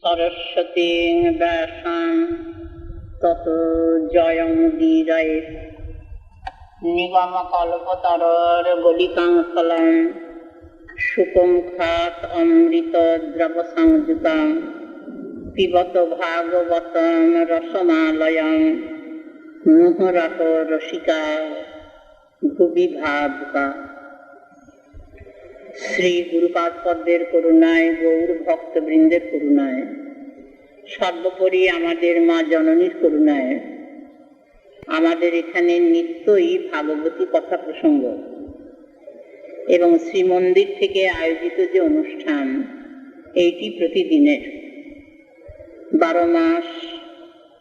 সরস্বতী ব্যাসাং তত জয়মুদীরয়ে নিগমকল্পতরোর গলিকাং ফলং শুকং খাত অমৃত দ্রব সংযুতং পিবত ভাগবতং রসমালয়ং মুহুরহ রসিকা ভুবি ভাবুকা। শ্রী গুরুপাদ পদ্মের করুণায়, গৌর ভক্তবৃন্দের করুণায়, সর্বোপরি আমাদের মা জননীর করুণায় আমাদের এখানে নিত্যই ভাগবতী কথা প্রসঙ্গ এবং শ্রীমন্দির থেকে আয়োজিত যে অনুষ্ঠান, এইটি প্রতিদিনের 12 মাস,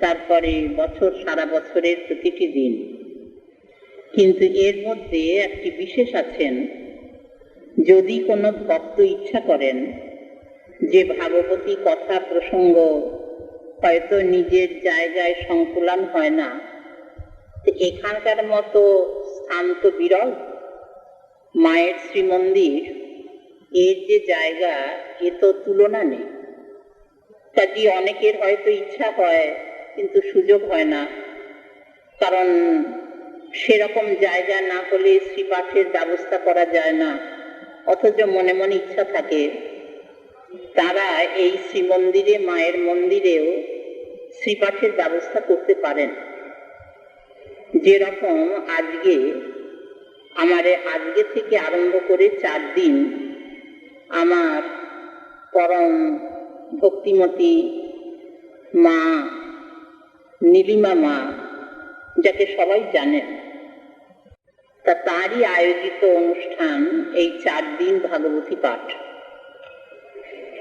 তারপরে বছর, সারা বছরের প্রতিটি দিন। কিন্তু এর মধ্যে একটি বিশেষ আছেন, যদি কোনো ভক্ত ইচ্ছা করেন যে ভাগবতী কথা প্রসঙ্গ হয়তো নিজের জায়গায় সংকুলান হয় না, এখানকার মতো স্থান তো বিরল, মায়ের শ্রীমন্দির, এর যে জায়গা, এ তো তুলনা নেই। কাজে অনেকের হয়তো ইচ্ছা হয় কিন্তু সুযোগ হয় না, কারণ সেরকম জায়গা না হলে শ্রীপাঠের ব্যবস্থা করা যায় না। অথচ মনে মনে ইচ্ছা থাকে, তারা এই শ্রীমন্দিরে, মায়ের মন্দিরেও শ্রীপাঠের ব্যবস্থা করতে পারেন। যেরকম আজকে থেকে আরম্ভ করে 4 দিন আমার পরম ভক্তিমতী মা নীলিমা মা, যাকে সবাই জানেন, তারই আয়োজিত অনুষ্ঠান এই 4 দিন ভাগবতী পাঠ।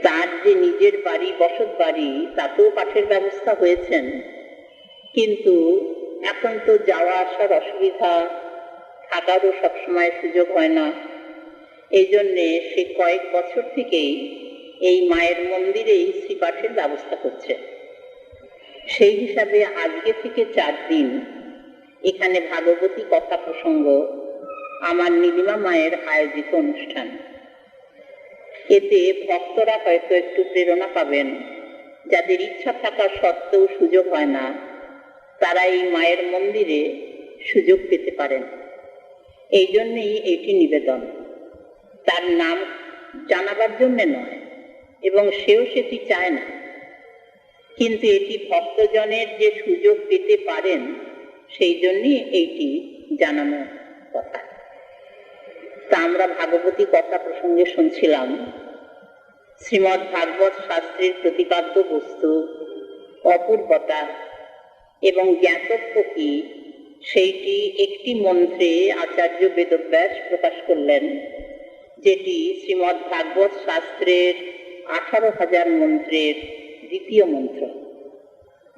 তার যে নিজের বাড়ি, বসত বাড়ি, তাতেও পাঠের ব্যবস্থা হয়েছেন, কিন্তু এখন তো যাওয়া আসার অসুবিধা, থাকারও সবসময় সুযোগ হয় না। এই জন্যে সে কয়েক বছর থেকেই এই মায়ের মন্দিরেই শ্রীপাঠের ব্যবস্থা করছে। সেই হিসাবে আজকে থেকে 4 দিন এখানে ভাগবতী কথা প্রসঙ্গ, আমার নীলিমা মায়ের আয়োজিত অনুষ্ঠান। এতে ভক্তরা হয়তো একটু প্রেরণা পাবেন, যাদের ইচ্ছা থাকা সত্ত্বেও সুযোগ হয় না, তারা এই মায়ের মন্দিরে সুযোগ পেতে পারেন। এই জন্যই এটি নিবেদন, তার নাম জানাবার জন্য নয়, এবং সেও সেটি চায় না, কিন্তু এটি ভক্তজনের যে সুযোগ পেতে পারেন, সেই জন্যই এইটি জানানো কথা। তা আমরা ভাগবতী কথা প্রসঙ্গে শুনছিলাম শ্রীমদ্ ভাগবত শাস্ত্রের প্রতিপাদ্য বস্তু, অপূর্বতা এবং জ্ঞাতব্য কি, সেইটি একটি মন্ত্রে আচার্য বেদব্যাস প্রকাশ করলেন, যেটি শ্রীমদ্ ভাগবত শাস্ত্রের 18,000 মন্ত্রের দ্বিতীয় মন্ত্র।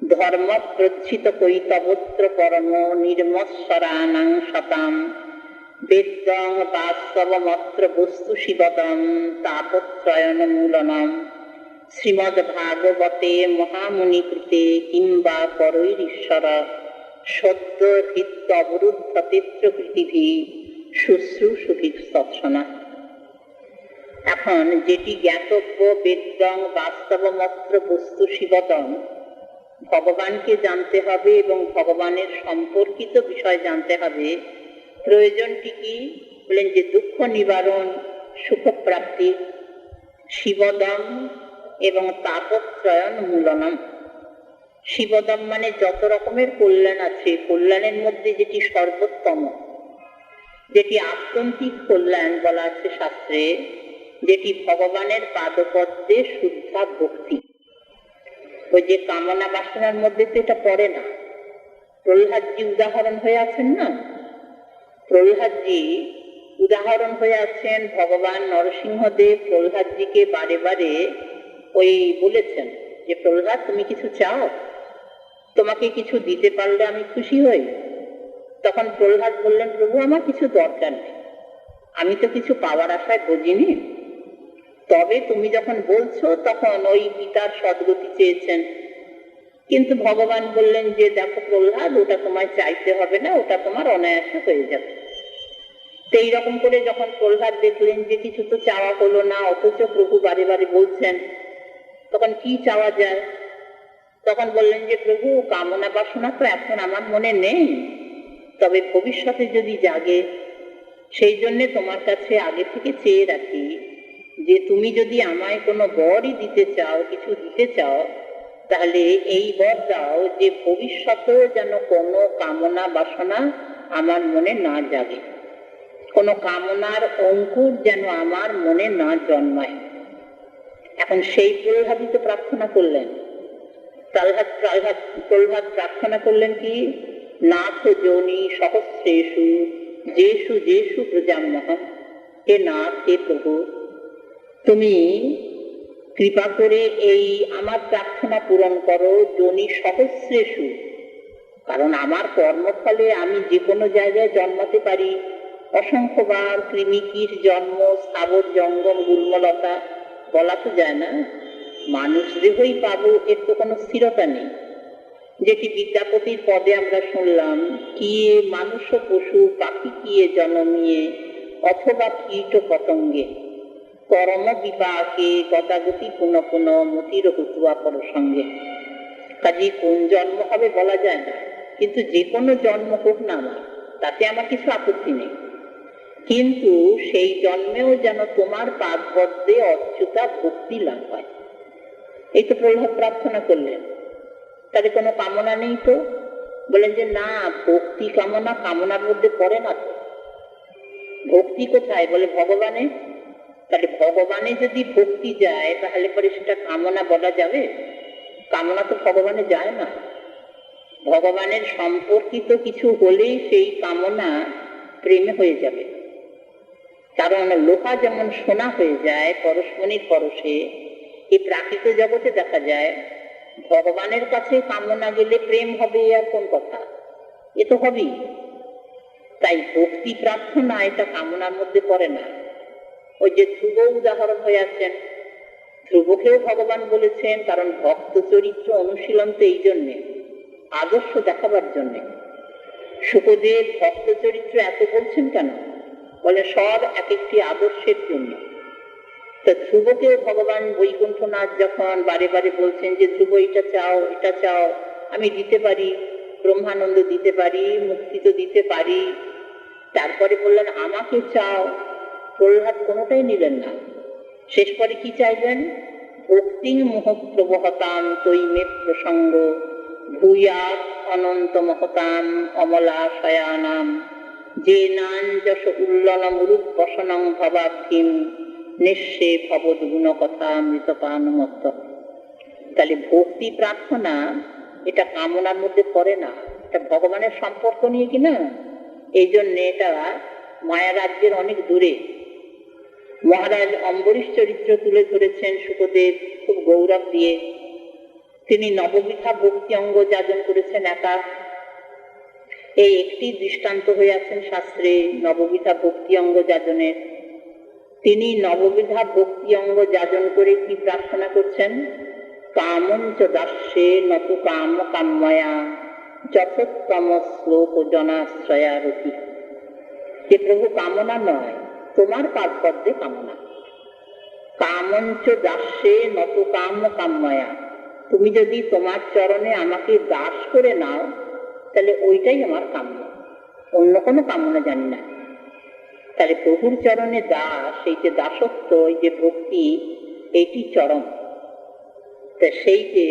ধর্ম প্রচ্ছিত কৈতবত্র পরম নির্মৎসরানাং শতাম বেদং বাস্তবমত্র বস্তু শিবদম তাপত্রয়ন মূলনম শ্রীমদ্ ভাগবতে মহামুনিকৃতে কিংবা পরৈরীশ্বর সদ্য হৃত্য অবরুদ্ধ তেত্রকৃতিভি শুশ্রূষুভি তৎসনা। এখন যেটি জ্ঞাতব্য, বেদং বাস্তবমত্র বস্তু শিবদম, ভগবানকে জানতে হবে এবং ভগবানের সম্পর্কিত বিষয় জানতে হবে। প্রয়োজনটি কি? বলেন যে দুঃখ নিবারণ, সুখ প্রাপ্তি, শিবদম এবং তাপত্রয়ন মূলনম। শিবদম মানে যত রকমের কল্যাণ আছে, কল্যাণের মধ্যে যেটি সর্বোত্তম, যেটি আত্যন্তিক কল্যাণ বলা আছে শাস্ত্রে, যেটি ভগবানের পাদপদ্মে শুদ্ধা ভক্তি। ওই যে কামনা বাসনার মধ্যে তো এটা পড়ে না। প্রহ্লাদজি উদাহরণ হয়ে আছেন না, প্রহ্লাদজি উদাহরণ হয়ে আছেন। ভগবান নরসিংহদেব প্রহ্লাদজিকে বারে বারে ওই বলেছেন যে, প্রহ্লাদ তুমি কিছু চাও, তোমাকে কিছু দিতে পারলে আমি খুশি হই। তখন প্রহ্লাদ বললেন, প্রভু আমার কিছু দরকার নেই, আমি তো কিছু পাওয়ার আশায় বুঝিনি, তবে তুমি যখন বলছো তখন ওই পিতার সদ্গতি চেয়েছেন। কিন্তু ভগবান বললেন যে, দেখো প্রহ্লাদ, ওটা তোমায় চাইতে হবে না, ওটা তোমার অনায়াসে হয়ে যাবে। তো এইরকম করে যখন প্রহ্লাদ দেখলেন যে কিছু তো চাওয়া হলো না, অথচ প্রভু বারে বারে বলছেন, তখন কি চাওয়া যায়? তখন বললেন যে প্রভু, কামনা বাসনা তো এখন আমার মনে নেই, তবে ভবিষ্যতে যদি জাগে সেই জন্য তোমার কাছে আগে থেকে চেয়ে রাখি যে তুমি যদি আমায় কোনো বরই দিতে চাও, কিছু দিতে চাও, তাহলে এই বর দাও যে ভবিষ্যতেও যেন কোনো কামনা বাসনা আমার মনে না জাগে, কোনো কামনার অঙ্কুর যেন আমার মনে না জন্মায়। এখন সেই প্রহ্লাদই তো প্রার্থনা করলেন। প্রহ্লাদ প্রার্থনা করলেন কি, নাথ যোনি সহস্রেষু যেষু যেষু প্রজাম্যহম। হে নাথ, হে প্রভু, তুমি কৃপা করে এই আমার প্রার্থনা পূরণ করো যোনি সহস্রেষু। কারণ আমার কর্মফলে আমি যে কোনো জায়গায় জন্মাতে পারি, অসংখ্যবার কৃমিকীট জন্ম, স্থাবর জঙ্গম গুল্মলতা, বলা তো যায় না। মানুষ দেহই পাবো, এর তো কোনো স্থিরতা নেই। যেটি বিদ্যাপতির পদে আমরা শুনলাম, কিয়ে মানুষ পশু পাখি কিয়ে জন্মিয়ে অথবা কীট পতঙ্গে কর্ম বিপাকে গতাগতি পুনঃ পুনঃ মতির হুতুয়া পরসঙ্গে। কাজে কোন জন্ম হবে বলা যায় না, কিন্তু যে কোনো জন্ম হোক না আমার, তাতে আমার কিছু আপত্তি নেই। কিন্তু সেই জন্মেও যেন তোমার পাদপদ্মে অচ্যুতা ভক্তি লাভ হয়, এই তো প্রহ্লাদ প্রার্থনা করলেন। তাহলে কোনো কামনা নেই তো? বলেন যে না, ভক্তি কামনা কামনার মধ্যে পড়ে না তো। ভক্তি কোথায়? বলে ভগবানে। তাহলে ভগবানে যদি ভক্তি যায় তাহলে পরে সেটা কামনা বলা যাবে? কামনা তো ভগবানে যায় না। ভগবানের সম্পর্কিত কিছু হলেই সেই কামনা প্রেমে হয়ে যাবে। কারণ লোহা যেমন সোনা হয়ে যায় পরশমণির পরশে, এই প্রাকৃত জগতে দেখা যায়। ভগবানের কাছে কামনা গেলে প্রেম হবে, আর কোন কথা? এ তো হবেই। তাই ভক্তি প্রার্থনা এটা কামনার মধ্যে পড়ে না। ওই যে ধ্রুব উদাহরণ হয়ে আছেন, ধ্রুবকেও ভগবান বলেছেন, কারণ ভক্ত চরিত্র অনুশীলন তো এই জন্যে, আদর্শ দেখাবার জন্যে। শুকদেব ভক্ত চরিত্র এত বলছেন কেন? বলে সব এক একটি আদর্শের জন্য। তো ধ্রুবকেও ভগবান বৈকুণ্ঠনাথ যখন বারে বারে বলছেন যে ধ্রুব এটা চাও, এটা চাও, আমি দিতে পারি, ব্রহ্মানন্দ দিতে পারি, মুক্তি তো দিতে পারি, তারপরে বললেন আমাকে চাও। প্রহ্লাদ কোনোটাই নিলেন না। শেষ পরে কি চাইলেন? ভক্তিং মোহ প্রবহতাম তৈমে প্রসঙ্গ ভূয়াৎ অনন্ত মহতাম অমলাশয়ানাম যে নাঞ্জস উল্লনমুরুপ বসনং ভবাব্ধিম নিঃশে ভবদ গুণ কথা মৃতপানমত্ত। তাহলে ভক্তি প্রার্থনা এটা কামনার মধ্যে পড়ে না, এটা ভগবানের সম্পর্ক নিয়ে কিনা। এই জন্যে এটা মায়া রাজ্যের অনেক দূরে। মহারাজ অম্বরীশ চরিত্র তুলে ধরেছেন শুকদেব খুব গৌরব দিয়ে। তিনি নববিধা ভক্তি অঙ্গ যাজন করেছেন একা। এই একটি দৃষ্টান্ত হয়ে আছেন শাস্ত্রে নববিধা ভক্তি অঙ্গ যাজনের। তিনি নববিধা ভক্তি অঙ্গ যাজন করে কি প্রার্থনা করছেন? কামঞ্চ দাস্যে নতু কাম কাম্যয়া যথোত্তম শ্লোক জনাশ্রয়া রতি। যে প্রভু কামনা নয়, তোমার পাদপদ্মে কামনা। কামঞ্চ দাস্যে নতু কাম কাম্যয়া, তুমি যদি তোমার চরণে আমাকে দাস করে নাও তাহলে ওইটাই আমার কাম্য, অন্য কোনো কামনা জানি না। তাহলে প্রভুর চরণে দাস, এই যে দাসত্ব, এই যে ভক্তি, এইটি চরম। তা সেই যে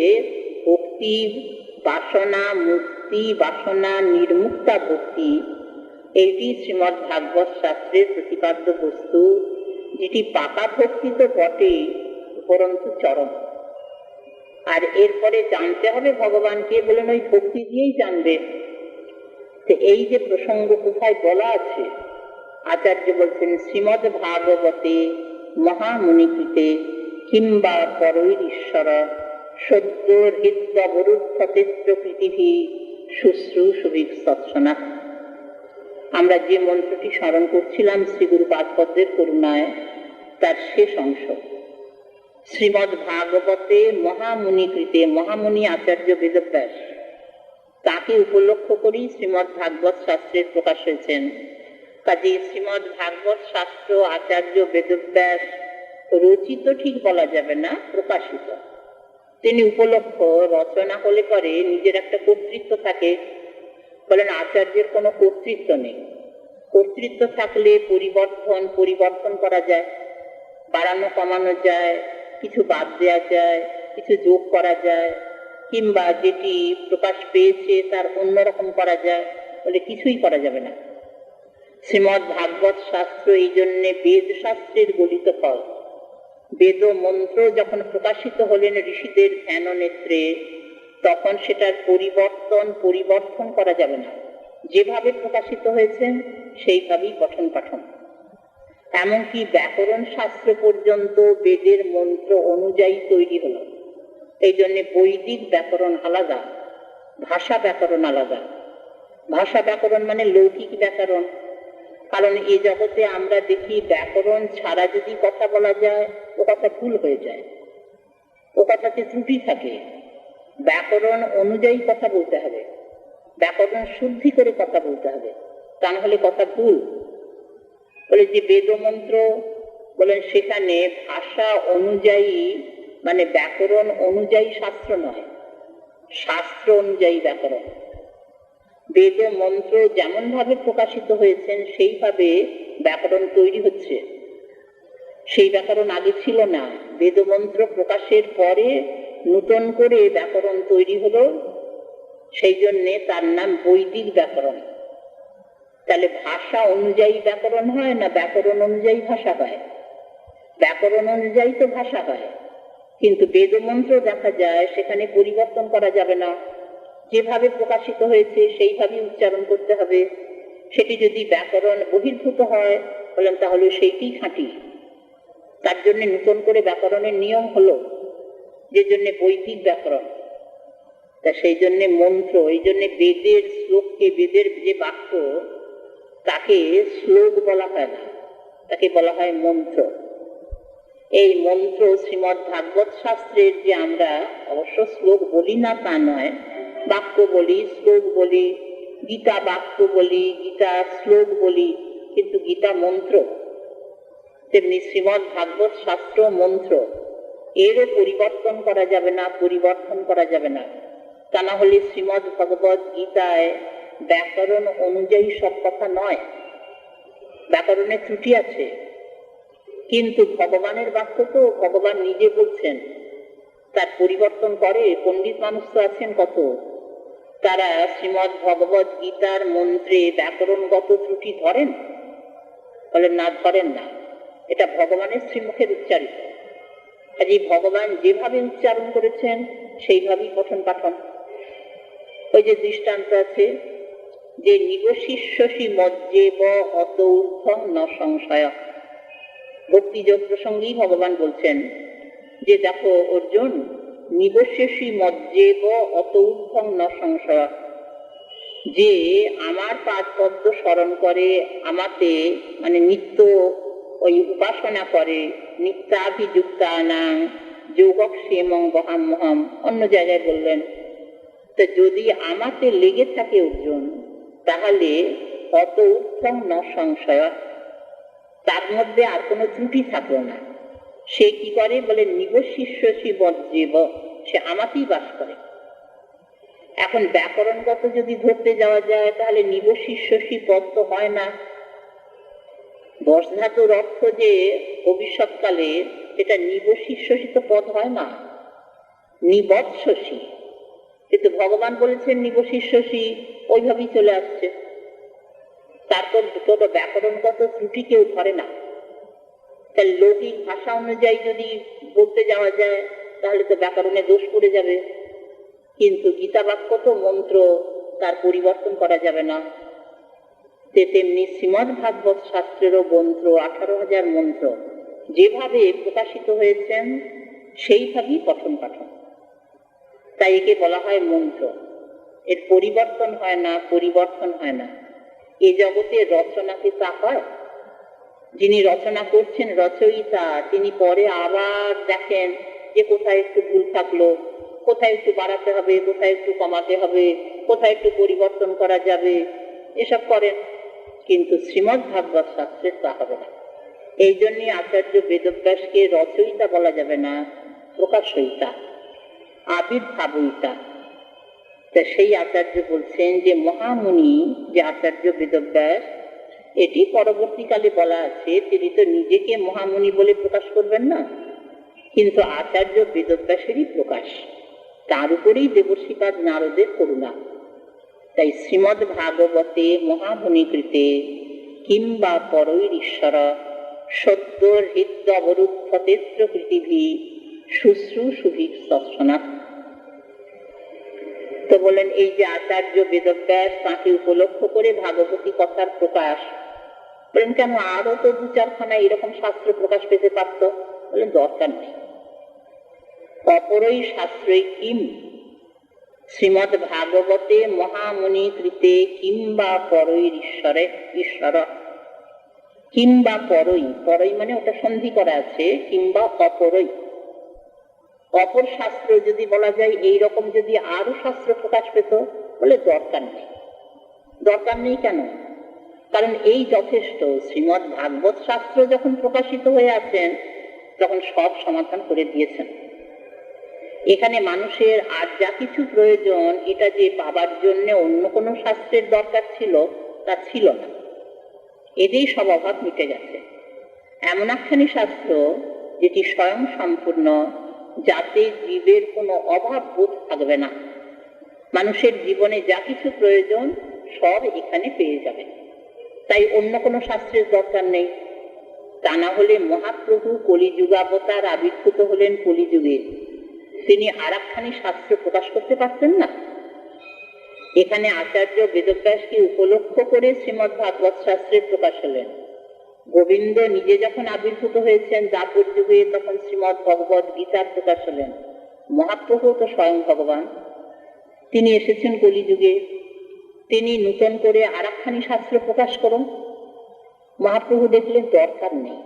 ভক্তি বাসনা মুক্তি, বাসনা নির্মুক্তা ভক্তি, এইটি শ্রীমদ্ ভাগবত শাস্ত্রের প্রতিপাদ্য বস্তু, যেটি পাকা ভক্তি তো বটে উপরন্তু চরম। আর এরপরে জানতে হবে ভগবানকে, বলেন ওই ভক্তি দিয়েই জানবে। তো এই যে প্রসঙ্গ কোথায় বলা আছে, আচার্য বলছেন শ্রীমদ্ ভাগবতে মহামুনিকৃতে কিংবা পরৈর ঈশ্বর সদ্য হৃদ্যবরুদ্ধতেত্র পৃথিবী শুশ্রূষুভিক সৎসনা। আমরা যে মন্ত্রটি স্মরণ করছিলাম শ্রী গুরু পাদপদ্মের করুণায়, তার শেষ অংশ। শ্রীমদ্ ভাগবতে মহামুনিকৃতে, মহামুনি আচার্য বেদব্যাস, তাকে উপলক্ষ করি শ্রীমদ্ ভাগবত শাস্ত্রের প্রকাশ হয়েছেন। কাজে শ্রীমদ্ ভাগবত শাস্ত্র আচার্য বেদব্যাস রচিত ঠিক বলা যাবে না, প্রকাশিত। তিনি উপলক্ষ রচনা হলে পরে নিজের একটা কর্তৃত্ব থাকে। বলেন আচার্যের কোনো কর্তৃত্ব নেই। কর্তৃত্ব থাকলে পরিবর্তন করা যায়, বাড়ানো কমানো যায়, কিছু বাদ দেওয়া যায়, কিছু যোগ করা যায়, কিংবা যেটি প্রকাশ পেয়েছে তার অন্যরকম করা যায়। বলে কিছুই করা যাবে না। শ্রীমৎ ভাগবত শাস্ত্র এই জন্যে বেদ শাস্ত্রের গলিত ফল। বেদ মন্ত্র যখন প্রকাশিত হলেন ঋষিদের ধ্যান নেত্রে, তখন সেটার পরিবর্তন করা যাবে না। যেভাবে প্রকাশিত হয়েছে সেইভাবেই পঠন পাঠন। এমনকি ব্যাকরণ শাস্ত্র পর্যন্ত বেদের মন্ত্র অনুযায়ী তৈরি হলো। এই জন্যে বৈদিক ব্যাকরণ আলাদা, ভাষা ব্যাকরণ আলাদা। ভাষা ব্যাকরণ মানে লৌকিক ব্যাকরণ। কারণ এ জগতে আমরা দেখি ব্যাকরণ ছাড়া যদি কথা বলা যায় ও কথা ভুল হয়ে যায়, ও কথাতে ত্রুটি থাকে। ব্যাকরণ অনুযায়ী কথা বলতে হবে, ব্যাকরণ শুদ্ধি করে কথা বলতে হবে, তা না হলে কথা ভুল। বলে যে বেদ মন্ত্র বলেন সেখানে ভাষা অনুযায়ী মানে ব্যাকরণ অনুযায়ী শাস্ত্র নয়, শাস্ত্র অনুযায়ী ব্যাকরণ। বেদ মন্ত্র যেমন ভাবে প্রকাশিত হয়েছেন সেইভাবে ব্যাকরণ তৈরি হচ্ছে। সেই ব্যাকরণ আগে ছিল না। বেদ মন্ত্র প্রকাশের পরে নূতন করে ব্যাকরণ তৈরি হলো, সেই জন্যে তার নাম বৈদিক ব্যাকরণ। তাহলে ভাষা অনুযায়ী ব্যাকরণ হয় না ব্যাকরণ অনুযায়ী ভাষা হয়? ব্যাকরণ অনুযায়ী তো ভাষা হয়, কিন্তু বেদ মন্ত্র দেখা যায় সেখানে পরিবর্তন করা যাবে না। যেভাবে প্রকাশিত হয়েছে সেইভাবেই উচ্চারণ করতে হবে। সেটি যদি ব্যাকরণ বহির্ভূত হয় বলেন তাহলে সেইটি খাঁটি। তার জন্য নতুন করে ব্যাকরণের নিয়ম হলো, যে জন্য বৈদিক ব্যাকরণ। তা সেই জন্য মন্ত্র, এই জন্য বেদের শ্লোককে, বেদের যে বাক্য তাকে শ্লোক বলা হয় না, তাকে বলা হয় মন্ত্র। এই মন্ত্র শ্রীমৎ ভাগবত শাস্ত্রের যে আমরা অবশ্য শ্লোক বলি না তা নয়, বাক্য বলি, শ্লোক বলি, গীতা বাক্য বলি, গীতা শ্লোক বলি, কিন্তু গীতা মন্ত্র। তেমনি শ্রীমৎ ভাগবত শাস্ত্র মন্ত্র, এরও পরিবর্তন করা যাবে না, পরিবর্তন করা যাবে না। তা না হলে শ্রীমৎ ভগবত গীতায় ব্যাকরণ অনুযায়ী সব কথা নয়, ব্যাকরণের ত্রুটি আছে। কিন্তু ভগবানের বাক্য তো ভগবান নিজে বলছেন, তার পরিবর্তন করে। পণ্ডিত মানুষ তো আছেন কত, তারা শ্রীমৎ ভগবত গীতার মন্ত্রে ব্যাকরণগত ত্রুটি ধরেন? বলেন না, ধরেন না। এটা ভগবানের শ্রীমুখের উচ্চারিত। কাজেই ভগবান যেভাবে উচ্চারণ করেছেন সেইভাবেই পঠন পাঠন। ওই যে দৃষ্টান্ত আছে যে নিবশিষ্যসি মজ্জেব অত ঊর্ধ্বং ন সংশয়। ভক্তিযোগ প্রসঙ্গেই ভগবান বলছেন যে দেখো অর্জুন, নিবশেষী মজ্জেব অত ঊর্ধ্বং ন সংশয়, যে আমার পাদ পদ্ম স্মরণ করে, আমাতে মানে নিত্য ওই উপাসনা করে, নিত্যাভিযুক্তানাং যোগক্ষেমং বহাম্যহম, অন্য জায়গায় বললেন। তো যদি আমাতে লেগে থাকে অর্জুন, তাহলে অত ঊর্ধ্বং ন সংশয়, তার মধ্যে আর কোনো ত্রুটি থাকলো না। সে কি করে বলে নিবশিষ্যসি মজ্জেব, সে আমাতেই বাস করে। এখন ব্যাকরণগত যদি ধরতে যাওয়া যায় তাহলে নিবশিষ্যসি পদ তো হয় না। দশ ধাতুর অর্থ যে ভবিষ্যৎকালে, এটা নিবশিষ্যসি তো পদ হয় না, নিবৎসসি। কিন্তু ভগবান বলেছেন নিবশিষ্যসি, ওইভাবেই চলে আসছে। তারপর কোনো ব্যাকরণগত ত্রুটি কেউ ধরে না। তার লৌকিক ভাষা অনুযায়ী যদি বলতে যাওয়া যায় তাহলে তো ব্যাকরণে দোষ পড়ে যাবে। কিন্তু গীতা বাক্য তো মন্ত্র, তার পরিবর্তন করা যাবে না। তেমনি শ্রীমৎ ভাগবত শাস্ত্রেরও মন্ত্র, 18,000 মন্ত্র যেভাবে প্রকাশিত হয়েছেন সেইভাবেই পঠন পাঠন। তাই একে বলা হয় মন্ত্র। এর পরিবর্তন হয় না, পরিবর্তন হয় না। এ জগতে রচনাকে তা হয়, যিনি রচনা করছেন রচয়িতা, তিনি পরে আবার দেখেন যে কোথায় একটু ভুল থাকলো, কোথায় একটু বাড়াতে হবে, কোথায় একটু কমাতে হবে, কোথায় একটু পরিবর্তন করা যাবে, এসব করেন। কিন্তু শ্রীমৎ ভাগবত শাস্ত্রে তা হবে না। এই জন্যই আচার্য বেদব্যাসকে রচয়িতা বলা যাবে না, প্রকাশয়িতা। আবির্ভাব ওইটা। তা সেই আচার্য বলছেন যে মহামুনি যে আচার্য বেদব্যাস, এটি পরবর্তীকালে বলা আছে তিনি তো নিজেকে মহামুনি বলে প্রকাশ করবেন না, কিন্তু আচার্য বেদব্যাসেরই প্রকাশ, তার উপরেই দেবর্ষিপাদ নারদের করুণা। তাই শ্রীমদ্ ভাগবতে মহামুনিকৃতে কিংবা পরৈরীশ্বর সদ্য হৃদ্য অবরুদ্ধতেত্র পৃথিবী শুশ্রূষুভিক দর্শনাথ। তো বলেন এই যে আচার্য বেদব্যাস তাকে উপলক্ষ করে ভাগবতী কথার প্রকাশ, বলেন কেন আরো তো দু চারখানা এরকম শাস্ত্র প্রকাশ পেতে পারত, বলেন দরকার নেই। অপরই শাস্ত্রই কিম শ্রীমদ্ ভাগবতে মহামুনি কৃতে কিংবা পরৈর ঈশ্বরে ঈশ্বর, কিংবা পরই, পরই মানে ওটা সন্ধি করা আছে, কিংবা অপরই, অপর শাস্ত্র যদি বলা যায় এইরকম যদি আরো শাস্ত্র প্রকাশ পেত, বলে দরকার নেই। দরকার নেই কেন? কারণ এই যথেষ্ট। শ্রীমদ্ ভাগবত শাস্ত্র যখন প্রকাশিত হয়ে আছেন তখন সব সমাধান করে দিয়েছেন। এখানে মানুষের আর যা কিছু প্রয়োজন এটা যে পাবার জন্য অন্য কোনো শাস্ত্রের দরকার ছিল তা ছিল না, এতেই সব অভাব মিটে গেছে। এমন একখানি শাস্ত্র যেটি স্বয়ং সম্পূর্ণ, যাতে জীবের কোনো অভাব বোধ থাকবে না। মানুষের জীবনে যা কিছু প্রয়োজন সব এখানে পেয়ে যাবে, তাই অন্য কোনো শাস্ত্রের দরকার নেই। তা না হলে মহাপ্রভু কলিযুগাবতার আবির্ভূত হলেন কলিযুগে, তিনি আর একখানি শাস্ত্র প্রকাশ করতে পারতেন না? এখানে আচার্য বেদব্যাসকে উপলক্ষ করে শ্রীমদ্ ভাগবত শাস্ত্রের প্রকাশ হলেন। গোবিন্দ নিজে যখন আবির্ভূত হয়েছেন দ্বাপর যুগে, তখন শ্রীমদ্ ভগবত গীতার প্রকাশ হলেন। মহাপ্রভু তো স্বয়ং ভগবান, তিনি এসেছেন কলিযুগে, তিনি নূতন করে আর একখানি শাস্ত্র প্রকাশ করুন। মহাপ্রভু দেখলেন দরকার নেই।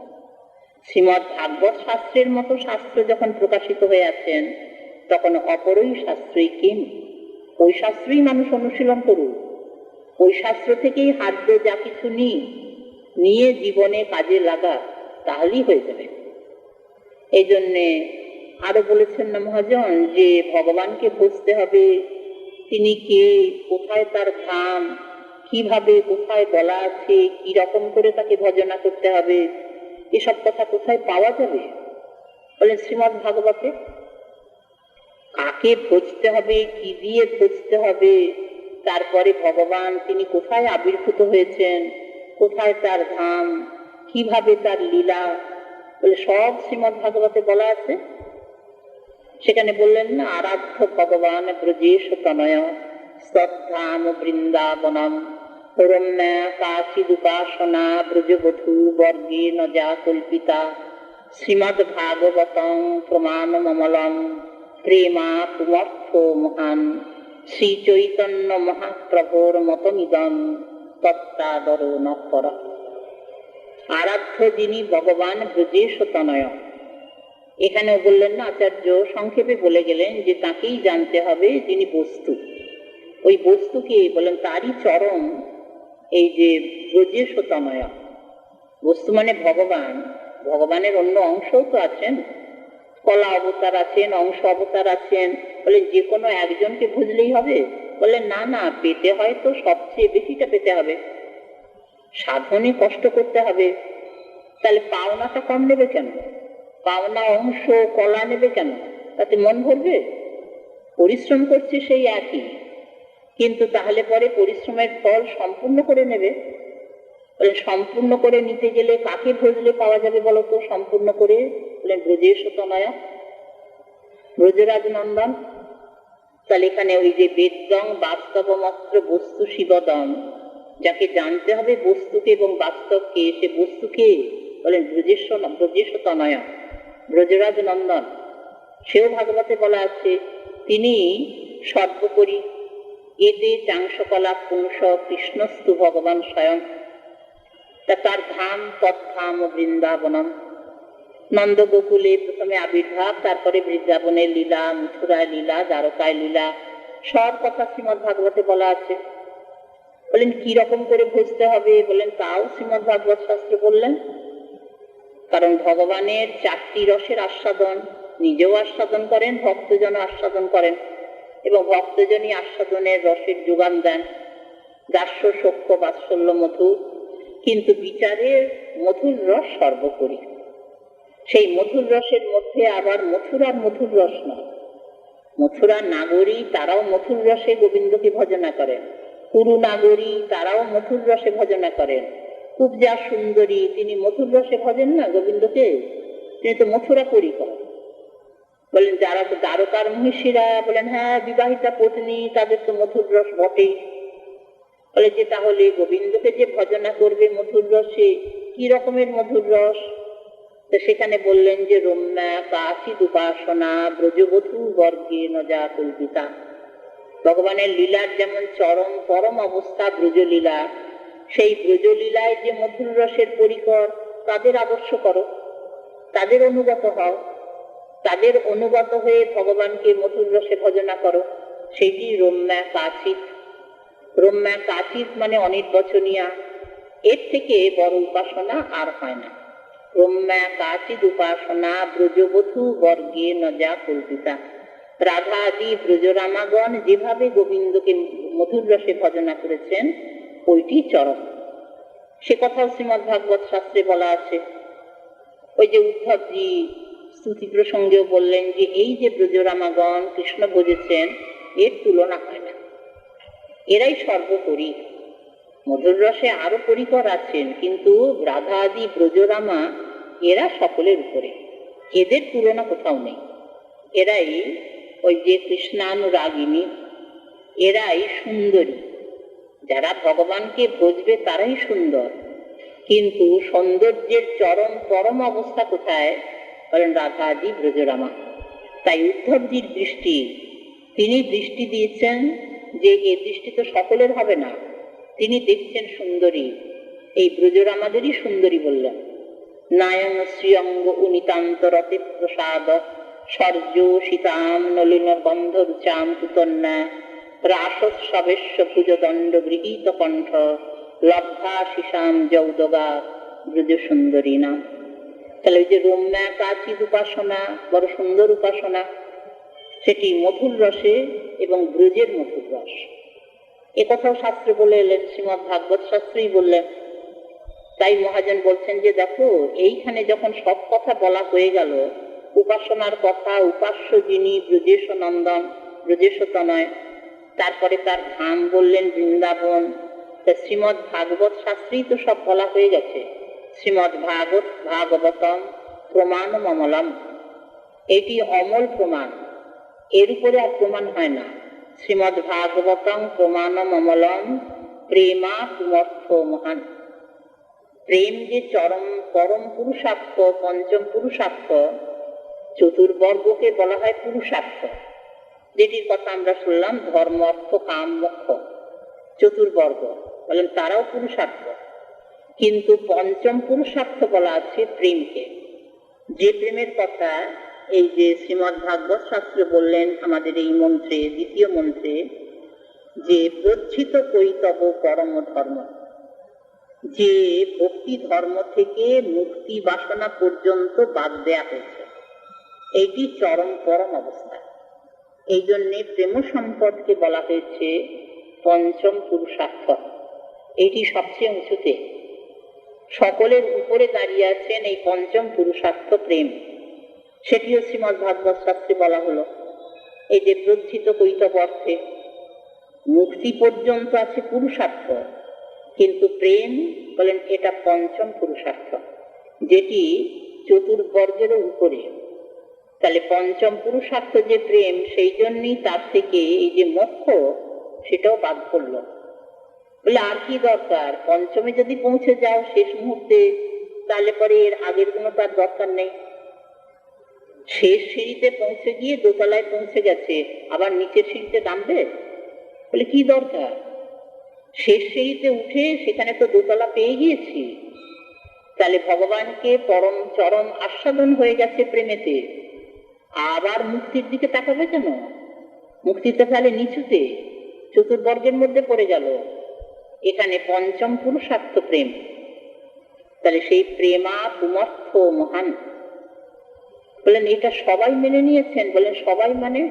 শ্রীমদ্ ভাগবত শাস্ত্রের মতো শাস্ত্র যখন প্রকাশিত হয়ে আছেন তখন অপরই শাস্ত্রই কিম, ওই শাস্ত্রই মানুষ অনুশীলন করুক, ওই শাস্ত্র থেকেই হাত যা কিছু নিয়ে জীবনে কাজে লাগা, তাহলেই হয়ে যাবে। এই জন্যে আরো বলেছেন না মহাজন যে ভগবানকে বুঝতে হবে, তিনি কে, কোথায় তার ধাম, কিভাবে কোথায় বলা আছে, কি রকম করে তাকে ভজনা করতে হবে, এসব কথা কোথায় পাওয়া যাবে? বলেন শ্রীমদ্ ভাগবতে। কাকে ভজতে হবে, কি দিয়ে ভজতে হবে, তারপরে ভগবান তিনি কোথায় আবির্ভূত হয়েছেন, কোথায় তার ধাম, কিভাবে তার লীলা, বলে সব শ্রীমদ্ ভাগবতে বলা আছে। সেখানে বললেন না, আরাধ্য ভগবান ব্রজেশ তনয় সদ্ধাম বৃন্দাবনম রম্যা কাশীদুপাসনা ব্রজবধূ বর্গে ন যা কল্পিতা শ্রীমদ্ ভাগবতং প্রমাণমমলম প্রেমা পুমর্থ মহান শ্রী চৈতন্য মহাপ্রভুর মতমিদম তত্ত্বাদর নঃপর। আরাধ্য যিনি ভগবান ব্রজেশ তনয়, এখানেও বললেন না আচার্য, সংক্ষেপে বলে গেলেন যে তাকেই জানতে হবে যিনি বস্তু। ওই বস্তুকে বলেন তারই চরম এই যে ব্রজেশ তনয়। বস্তু মানে ভগবান, ভগবানের অন্য অংশও তো আছেন, কলা অবতার আছেন, অংশ অবতার আছেন। বলেন যে কোনো একজনকে বুঝলেই হবে? বললেন না না, পেতে হয় তো সবচেয়ে বেশিটা পেতে হবে, সাধনে কষ্ট করতে হবে। তাহলে পাওনাটা কম নেবে কেন? পাওনা অংশ কলা নেবে কেন? তাতে মন ভরবে? পরিশ্রম করছে সেই একই, কিন্তু তাহলে পরে পরিশ্রমের ফল সম্পূর্ণ করে নেবে। বলে সম্পূর্ণ করে নিতে গেলে কাকে ভজলে পাওয়া যাবে বলতো সম্পূর্ণ করে? বলেন ব্রজেশ তনয়া, ব্রজরাজ নন্দন। তাহলে এখানে ওই যে বেদং বাস্তব মাত্র বস্তু শিবদম, যাকে জানতে হবে বস্তুকে এবং বাস্তবকে, সে বস্তুকে বলেন ব্রজেশ তনয়া, ব্রজরাজ নন্দন। সেও ভাগবতে বলা আছে তিনি সর্বোপরি এতে চাংসকলা পুংস কৃষ্ণস্তু ভগবান স্বয়ং। তার ধাম তৎধাম বৃন্দাবনম। নন্দ গোকুলে প্রথমে আবির্ভাব, তারপরে বৃন্দাবনের লীলা, মথুরায় লীলা, দ্বারকায় লীলা, সব কথা শ্রীমদ্ ভাগবতে বলা আছে। বলেন কি রকম করে বুঝতে হবে? বলেন তাও শ্রীমদ্ ভাগবত শাস্ত্রে বললেন। কারণ ভগবানের 4টি রসের আস্বাদন, নিজেও আস্বাদন করেন, ভক্তজন আস্বাদন করেন, এবং ভক্তজনই আস্বাদনের রসের যোগান দেন। দাস্য সখ্য বাৎসল্য মধু, কিন্তু বিচারের মধুর রস সর্বোপরি। সেই মধুর রসের মধ্যে আবার মথুরার মধুর রস নয়। মথুরার নাগরী তারাও মধুর রসে গোবিন্দকে ভজনা করেন, কুরু নাগরী তারাও মধুর রসে ভজনা করেন, কুব্জা সুন্দরী তিনি মধুর রসে ভজেন না গোবিন্দকে, তিনি তো মথুরা পরিকর। বলেন যারা তো দ্বারকার মহিষীরা বলেন হ্যাঁ বিবাহিতা পত্নী, তাদের তো মধুর রস বটেই। বলে যে তাহলে গোবিন্দকে যে ভজনা করবে মধুর রসে, কি রকমের মধুর রস? তো সেখানে বললেন যে রম্যা কাচিদ উপাসনা ব্রজবধূ বর্গে নজা কল্পিতা। ভগবানের লীলার যেমন চরম পরম অবস্থা ব্রজলীলা, সেই ব্রজলীলায় যে মধুর রসের পরিকর, তাদের আদর্শ করো, তাদের অনুগত হও, তাদের অনুগত হয়ে ভগবানকে মধুর রসে ভজনা করো। সেইটি রম্যা কাচিত। রম্যা কাচিত মানে অনির্বচনীয়া, এর থেকে বড় উপাসনা আর হয় না। রম্যা কাচিদ উপাসনা ব্রজবধূ বর্গে নজা কল্পিতা। রাধা আদি ব্রজরামাগণ যেভাবে গোবিন্দকে মধুর রসে ভজনা করেছেন, ওইটি চরম। সে কথাও শ্রীমদ ভাগবত শাস্ত্রে বলা আছে। ওই যে উদ্ধবজি স্তুতি প্রসঙ্গেও বললেন যে এই যে ব্রজরামাগণ কৃষ্ণ ভজেছেন, এর তুলনা হয় না, এরাই সর্বোপরি। মধুর রসে আরো পরিকর আছেন, কিন্তু রাধা আদি ব্রজরামা এরা সকলের উপরে, এদের তুলনা কোথাও নেই। এরাই ওই যে কৃষ্ণানুরাগিনী, এরাই সুন্দরী। যারা ভগবানকে ভজবে তারাই সুন্দর, কিন্তু সৌন্দর্যের চরম পরম অবস্থা কোথায়? বলেন রাধা আদি ব্রজরামা। তাই উদ্ধবজির দৃষ্টি, তিনি দৃষ্টি দিয়েছেন যে এ দৃষ্টি তো সকলের হবে না, তিনি দেখছেন সুন্দরী, এই ব্রজরামাদেরই সুন্দরী বললেন। নায়ং শ্রীঅঙ্গ উনিতান্ত রতে প্রসাদ সর্য সীতাম নলিন গন্ধ রুচাম কুতন্যা রাসোৎসবেশ্ব ভুজদণ্ড গৃহীত কণ্ঠ লব্ধা শিশাম যৌদগা ব্রজ সুন্দরী নাম। তাহলে ওই যে রম্যা কাচিদ উপাসনা বড় সুন্দর উপাসনা, সেটি মধুর রসে এবং ব্রজের মধুর রস। এ কথাও শাস্ত্রে বলে এলেন, শ্রীমদ ভাগবত শাস্ত্রেই বললেন। তাই মহাজন বলছেন যে দেখো, এইখানে যখন সব কথা বলা হয়ে গেল, উপাসনার কথা, উপাস্য যিনি ব্রজেশ নন্দন ব্রজেশ তনয়, তারপরে তার ধাম বললেন বৃন্দাবন। তা শ্রীমদ ভাগবত শাস্ত্রেই তো সব বলা হয়ে গেছে। শ্রীমদ ভাগবতম প্রমাণ অমলম, এটি অমল প্রমাণ, এর উপরে আর প্রমাণ হয় না। শ্রীমদ ভাগবতম প্রমাণম অমলম প্রেমা পুমর্থ মহান। প্রেম যে চরম পরম পুরুষার্থ, পঞ্চম পুরুষার্থ, চতুর্বর্গকে বলা হয় পুরুষার্থ, যেটির কথা আমরা শুনলাম ধর্ম অর্থ কাম মোক্ষ, চতুর্বর্গ বলেন তারাও পুরুষার্থ। কিন্তু পঞ্চম পুরুষার্থ বলা আছে প্রেমকে, যে প্রেমের কথা এই যে শ্রীমদ ভাগবত শাস্ত্রে বললেন আমাদের এই মন্ত্রে, দ্বিতীয় মন্ত্রে, যে প্রচ্ছিত কৈতব পরম ধর্ম, যে ভক্তি ধর্ম থেকে মুক্তি বাসনা পর্যন্ত বাদ দেয়া হয়েছে, এইটি চরম পরম অবস্থা। এই জন্যে প্রেম সম্পদকে বলা হয়েছে পঞ্চম পুরুষার্থ। এইটি সবচেয়ে উঁচুতে, সকলের উপরে দাঁড়িয়ে আছেন এই পঞ্চম পুরুষার্থ প্রেম। সেটিও শ্রীমদ ভাগবত শাস্ত্রে বলা হলো। এই যে প্রচ্ছিত কৈতব অর্থে মুক্তি পর্যন্ত আছে পুরুষার্থ, কিন্তু প্রেম বলেন এটা পঞ্চম পুরুষার্থ, যেটি চতুর্বর্গেরও উপরে। তাহলে পঞ্চম পুরুষার্থ যে প্রেম, সেই জন্যই তার থেকে এই যে মোক্ষ, সেটাও বাদ পড়ল। বলে আর কি দরকার, পঞ্চমে যদি পৌঁছে যাও শেষ মুহূর্তে, তাহলে পরে এর আগের কোনো তার দরকার নেই। শেষ সিঁড়িতে পৌঁছে গিয়ে দোতলায় পৌঁছে গেছে, আবার নিচের সিঁড়িতে নামবে? বলে কি দরকার, শেষ সিঁড়িতে উঠে সেখানে তো দোতলা পেয়ে গিয়েছি। তাহলে ভগবানকে পরম চরম আস্বাদন হয়ে গেছে প্রেমেতে, আবার মুক্তির দিকে তাকাবে কেন? মুক্তিতে তাহলে নিচুতে চতুর্বর্গের মধ্যে পড়ে গেল। এখানে পঞ্চম পুরুষার্থ প্রেম। তাহলে সেই প্রেমা পুমর্থ মহান, বলেন এটা সবাই মেনে নিয়েছেন? বলেন সবাই মানে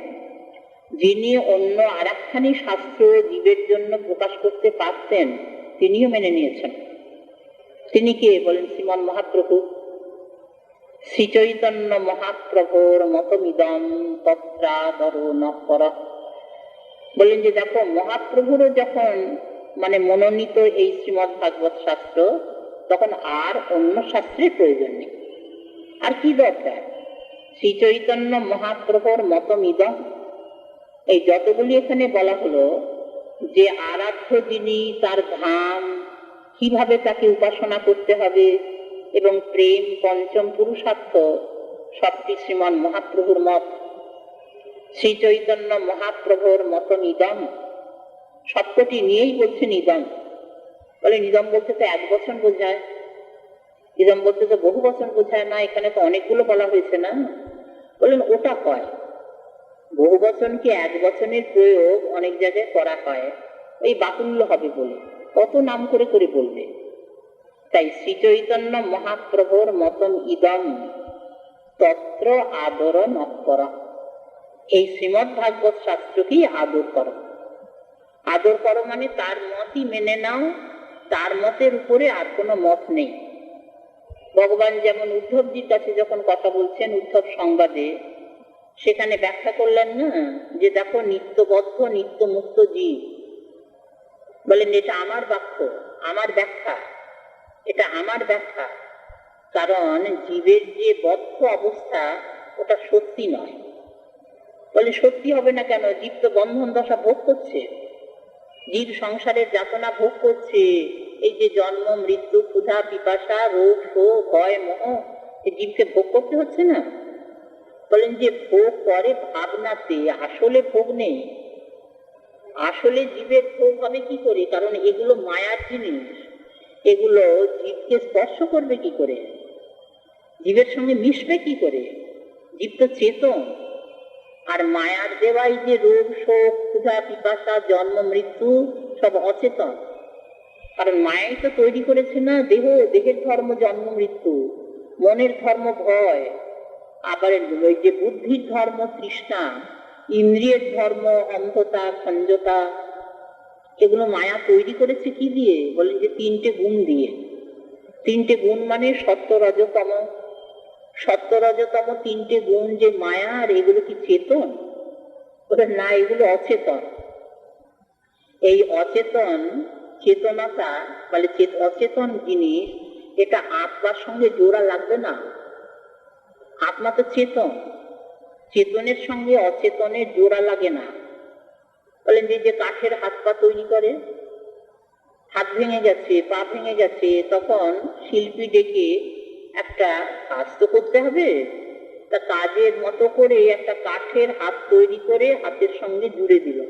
যিনি অন্য আর একখানি শাস্ত্র জীবের জন্য প্রকাশ করতে পারতেন তিনিও মেনে নিয়েছেন। তিনি কে? বলেন শ্রীমন মহাপ্রভু। শ্রী চৈতন্য মহাপ্রভুর মতমিদম তত্রাদর নঃপর। বলেন যে দেখো, মহাপ্রভুরও যখন মানে মনোনীত এই শ্রীমদ ভাগবত শাস্ত্র, তখন আর অন্য শাস্ত্রের প্রয়োজন নেই। আর কি দরকার? শ্রী চৈতন্য মহাপ্রভুর মতমিদম, এই যতগুলি এখানে বলা হলো যে আরাধ্য যিনি, তার ধাম, কিভাবে তাকে উপাসনা করতে হবে এবং প্রেম পঞ্চম পুরুষার্থ, সবটি শ্রীমান মহাপ্রভুর মত। শ্রী চৈতন্য মহাপ্রভুর মত নিদম, সবকটি নিয়েই বলছে নিদম। বলে নিদম বলতে তো এক বচন বোঝায়, নিদম বলতে তো বহু বচন বোঝায় না, এখানে তো অনেকগুলো বলা হয়েছে না। বলেন ওটা হয়, বহু বচনকে এক বচনের প্রয়োগ অনেক জায়গায় করা হয়, ওই বাতুল্য হবে বলে, কত নাম করে করে বলবে। তাই শ্রী চৈতন্য মহাপ্রভুর মতম ইদম তত্র আদর নঃপর, এই শ্রীমদ ভাগবত শাস্ত্রকেই আদর করো। আদর করো মানে তার মতই মেনে নাও, তার মতের উপরে আর কোনো মত নেই। ভগবান যেমন উদ্ধবজির কাছে যখন কথা বলছেন উদ্ধব সংবাদে, সেখানে ব্যাখ্যা করলেন না যে দেখো নিত্যবদ্ধ নিত্য মুক্ত জীব, বলেন এটা আমার বাক্য, আমার ব্যাখ্যা, এটা আমার ব্যাখ্যা। কারণ জীবের যে বদ্ধ অবস্থা ওটা সত্যি নয়। বলে সত্যি হবে না কেন? জীব তো বন্ধন দশা ভোগ করছে, জীব সংসারের যাতনা ভোগ করছে। এই যে জন্ম মৃত্যু ক্ষুধা পিপাসা রোগ শোক ভয় মোহ, এই জীবকে ভোগ করতে হচ্ছে না? বলেন যে ভোগ করে ভাবনাতে, আসলে ভোগ নেই। আসলে জীবের ভোগ হবে কি করে? কারণ এগুলো মায়ার জিনিস, এগুলো জীবকে স্পর্শ করবে কি করে, জীবের সঙ্গে মিশবে কি করে? জীব তো চেতন, আর মায়ার দেওয়াই যে রোগ শোক ক্ষুধা পিপাসা জন্ম মৃত্যু সব অচেতন। কারণ মায়াই তো তৈরি করেছে না দেহ, দেহের ধর্ম জন্ম মৃত্যু, মনের ধর্ম ভয়, আবার ওই যে বুদ্ধির ধর্ম তৃষ্ণা, ইন্দ্রিয়ের ধর্ম অন্ধতা খঞ্জতা, এগুলো মায়া তৈরি করেছে কি দিয়ে? বলেন যে তিনটে গুণ দিয়ে। তিনটে গুণ মানে সত্য রজতম, সত্য রজতম তিনটে গুণ যে মায়ার, এগুলো কি চেতন? বলে না, এগুলো অচেতন। এই অচেতন চেতনতা বলে অচেতন জিনিস, এটা আত্মার সঙ্গে জোড়া লাগবে না। আত্মা তো চেতন, চেতনের সঙ্গে অচেতনের জোড়া লাগে না। বলেন যে কাঠের হাত পা তৈরি করে, হাত ভেঙে গেছে পা ভেঙে গেছে, তখন শিল্পী ডেকে একটা কাজ তো করতে হবে, তা কাজের মতো করে একটা কাঠের হাত তৈরি করে হাতের সঙ্গে জুড়ে দিল,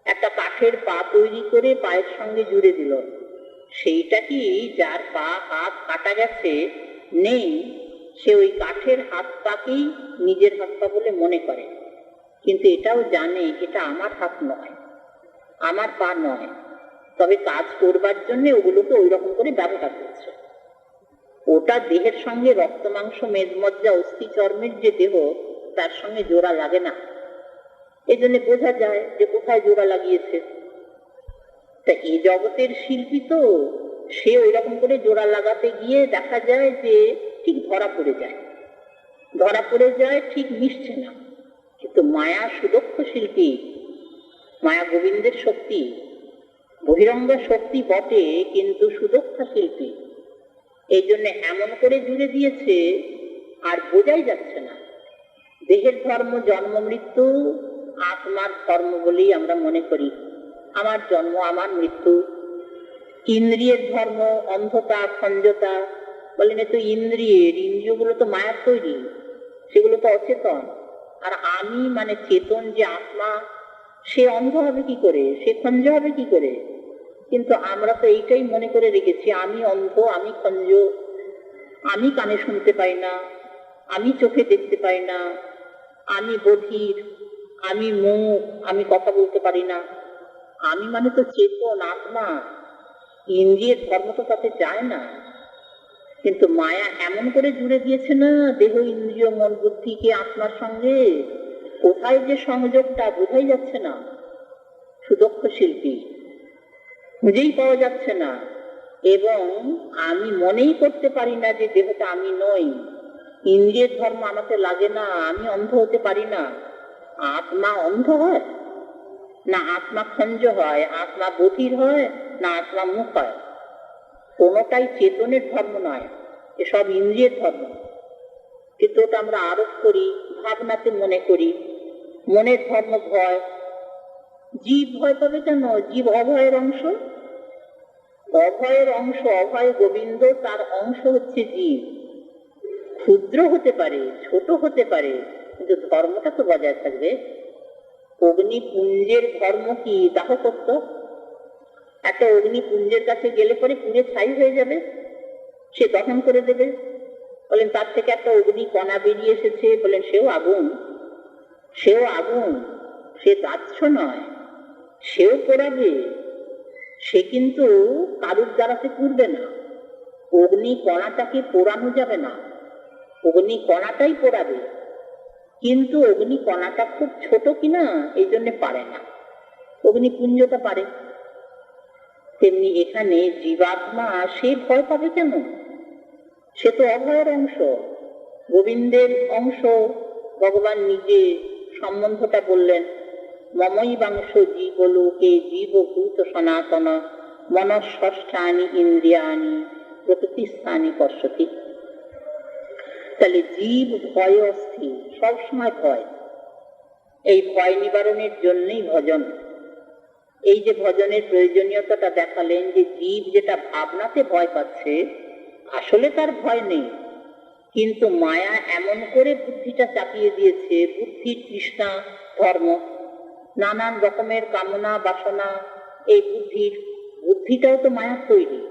একটা কাঠের পা তৈরি করে পায়ের সঙ্গে জুড়ে দিল। সেইটা কি যার পা হাত কাটা গেছে নেই, সে ওই কাঠের হাত পাকেই নিজের হাত পা বলে মনে করে, কিন্তু এটাও জানে এটা আমার হাত নয়, আমার পা নয়, তবে কাজ করবার জন্য ওগুলোকে ওই রকম করে ব্যবহার করছে। ওটা দেহের সঙ্গে রক্ত মাংস মেদমজ্জা অস্থি চর্মের যে দেহ, তার সঙ্গে জোড়া লাগে না। এই জন্য বোঝা যায় যে কোথায় জোড়া লাগিয়েছে। তা এই জগতের শিল্পী তো, সে ওই রকম করে জোড়া লাগাতে গিয়ে দেখা যায় যে ঠিক ধরা পড়ে যায়, ধরা পড়ে যায়, ঠিক মিশছে না। কিন্তু মায়া সুদক্ষ শিল্পী, মায়া গোবিন্দের শক্তি, বহিরঙ্গ শক্তি বটে কিন্তু সুদক্ষা শিল্পী। এই জন্য এমন করে জুড়ে দিয়েছে আর বোঝাই যাচ্ছে না। দেহের ধর্ম জন্ম মৃত্যু, আত্মার ধর্ম বলেই আমরা মনে করি, আমার জন্ম আমার মৃত্যু। ইন্দ্রিয়ের ধর্ম অন্ধতা খঞ্জতা, বলেন তো ইন্দ্রিয়ের, ইন্দ্রিয়গুলো তো মায়ার তৈরি, সেগুলো তো অচেতন। আর আমি মানে চেতন যে আত্মা, সে অন্ধ হবে কি করে, সে খঞ্জ হবে কি করে? কিন্তু আমরা তো এইটাই মনে করে রেখেছি, আমি অন্ধ, আমি খঞ্জ, আমি কানে শুনতে পাই না, আমি চোখে দেখতে পাই না, আমি বধির, আমি মুখ, আমি কথা বলতে পারি না। আমি মানে তো চেতন আত্মা, ইন্দ্রিয়ের ধর্ম তো তাতে যায় না। কিন্তু মায়া এমন করে জুড়ে দিয়েছে না দেহ ইন্দ্রিয় মন বুদ্ধিকে আত্মার সঙ্গে, কোথায় যে সংযোগটা বোঝাই যাচ্ছে না। সুদক্ষ শিল্পী, খুঁজেই পাওয়া যাচ্ছে না। এবং আমি মনেই করতে পারি না যে দেহটা আমি নই, ইন্দ্রিয়ের ধর্ম আমাকে লাগে না, আমি অন্ধ হতে পারি না। আত্মা অন্ধ হয় না আত্মা খঞ্জ হয়, আত্মা বধির হয় না আত্মা মুখ হয়? কোনোটাই চেতনের ধর্ম নয়, এসব ইন্দ্রিয়ের ধর্ম। কিন্তু ওটা আমরা আরোপ করি, ভাবনাতে মনে করি। মনের ধর্ম ভয়। জীব ভয় পাবে কেন? জীব অভয়ের অংশ। অভয়ের অংশ, অভয় গোবিন্দ, তার অংশ হচ্ছে জীব। ক্ষুদ্র হতে পারে, ছোট হতে পারে, কিন্তু ধর্মটা তো বজায় থাকবে। অগ্নিপুঞ্জের ধর্ম কি? দাহ করত। একটা অগ্নিপুঞ্জের কাছে গেলে পরে পুড়ে ছাই হয়ে যাবে, সে দহন করে দেবে। বলেন তার থেকে একটা অগ্নি কণা বেরিয়ে এসেছে, বলেন সেও আগুন, সেও আগুন, সে দাহ্য নয়, সেও পোড়াবে। সে কিন্তু কারুর দ্বারাতে পুড়বে না। অগ্নি কণাটাকে পোড়ানো যাবে না, অগ্নি কণাটাই পোড়াবে। কিন্তু অগ্নি কণাটা খুব ছোট কিনা, এই জন্য পারে না। অগ্নিপুঞ্জটা পারে। তেমনি এখানে জীবাত্মা, সে ভয় পাবে কেন? সে তো অভয়ের অংশ, গোবিন্দের অংশ। ভগবান নিজে সম্বন্ধটা বললেন, মমই বাংশ জীবলোকে জীবভূত সনাতন মনঃষ্ঠানি ইন্দ্রিয়ানি প্রকৃতিস্থানি পশ্যতি। তাহলে জীব ভয় অস্থির, সবসময় ভয়। এই ভয় নিবারণের জন্যই ভজন। এই যে ভজনের প্রয়োজনীয়তাটা দেখালেন, যে জীব যেটা ভাবনাতে ভয় পাচ্ছে, আসলে তার ভয় নেই, কিন্তু মায়া এমন করে বুদ্ধিটা চাপিয়ে দিয়েছে। বুদ্ধির তৃষ্ণা ধর্ম, নানান রকমের কামনা বাসনা। এই বুদ্ধিটাও তো মায়ার তৈরি।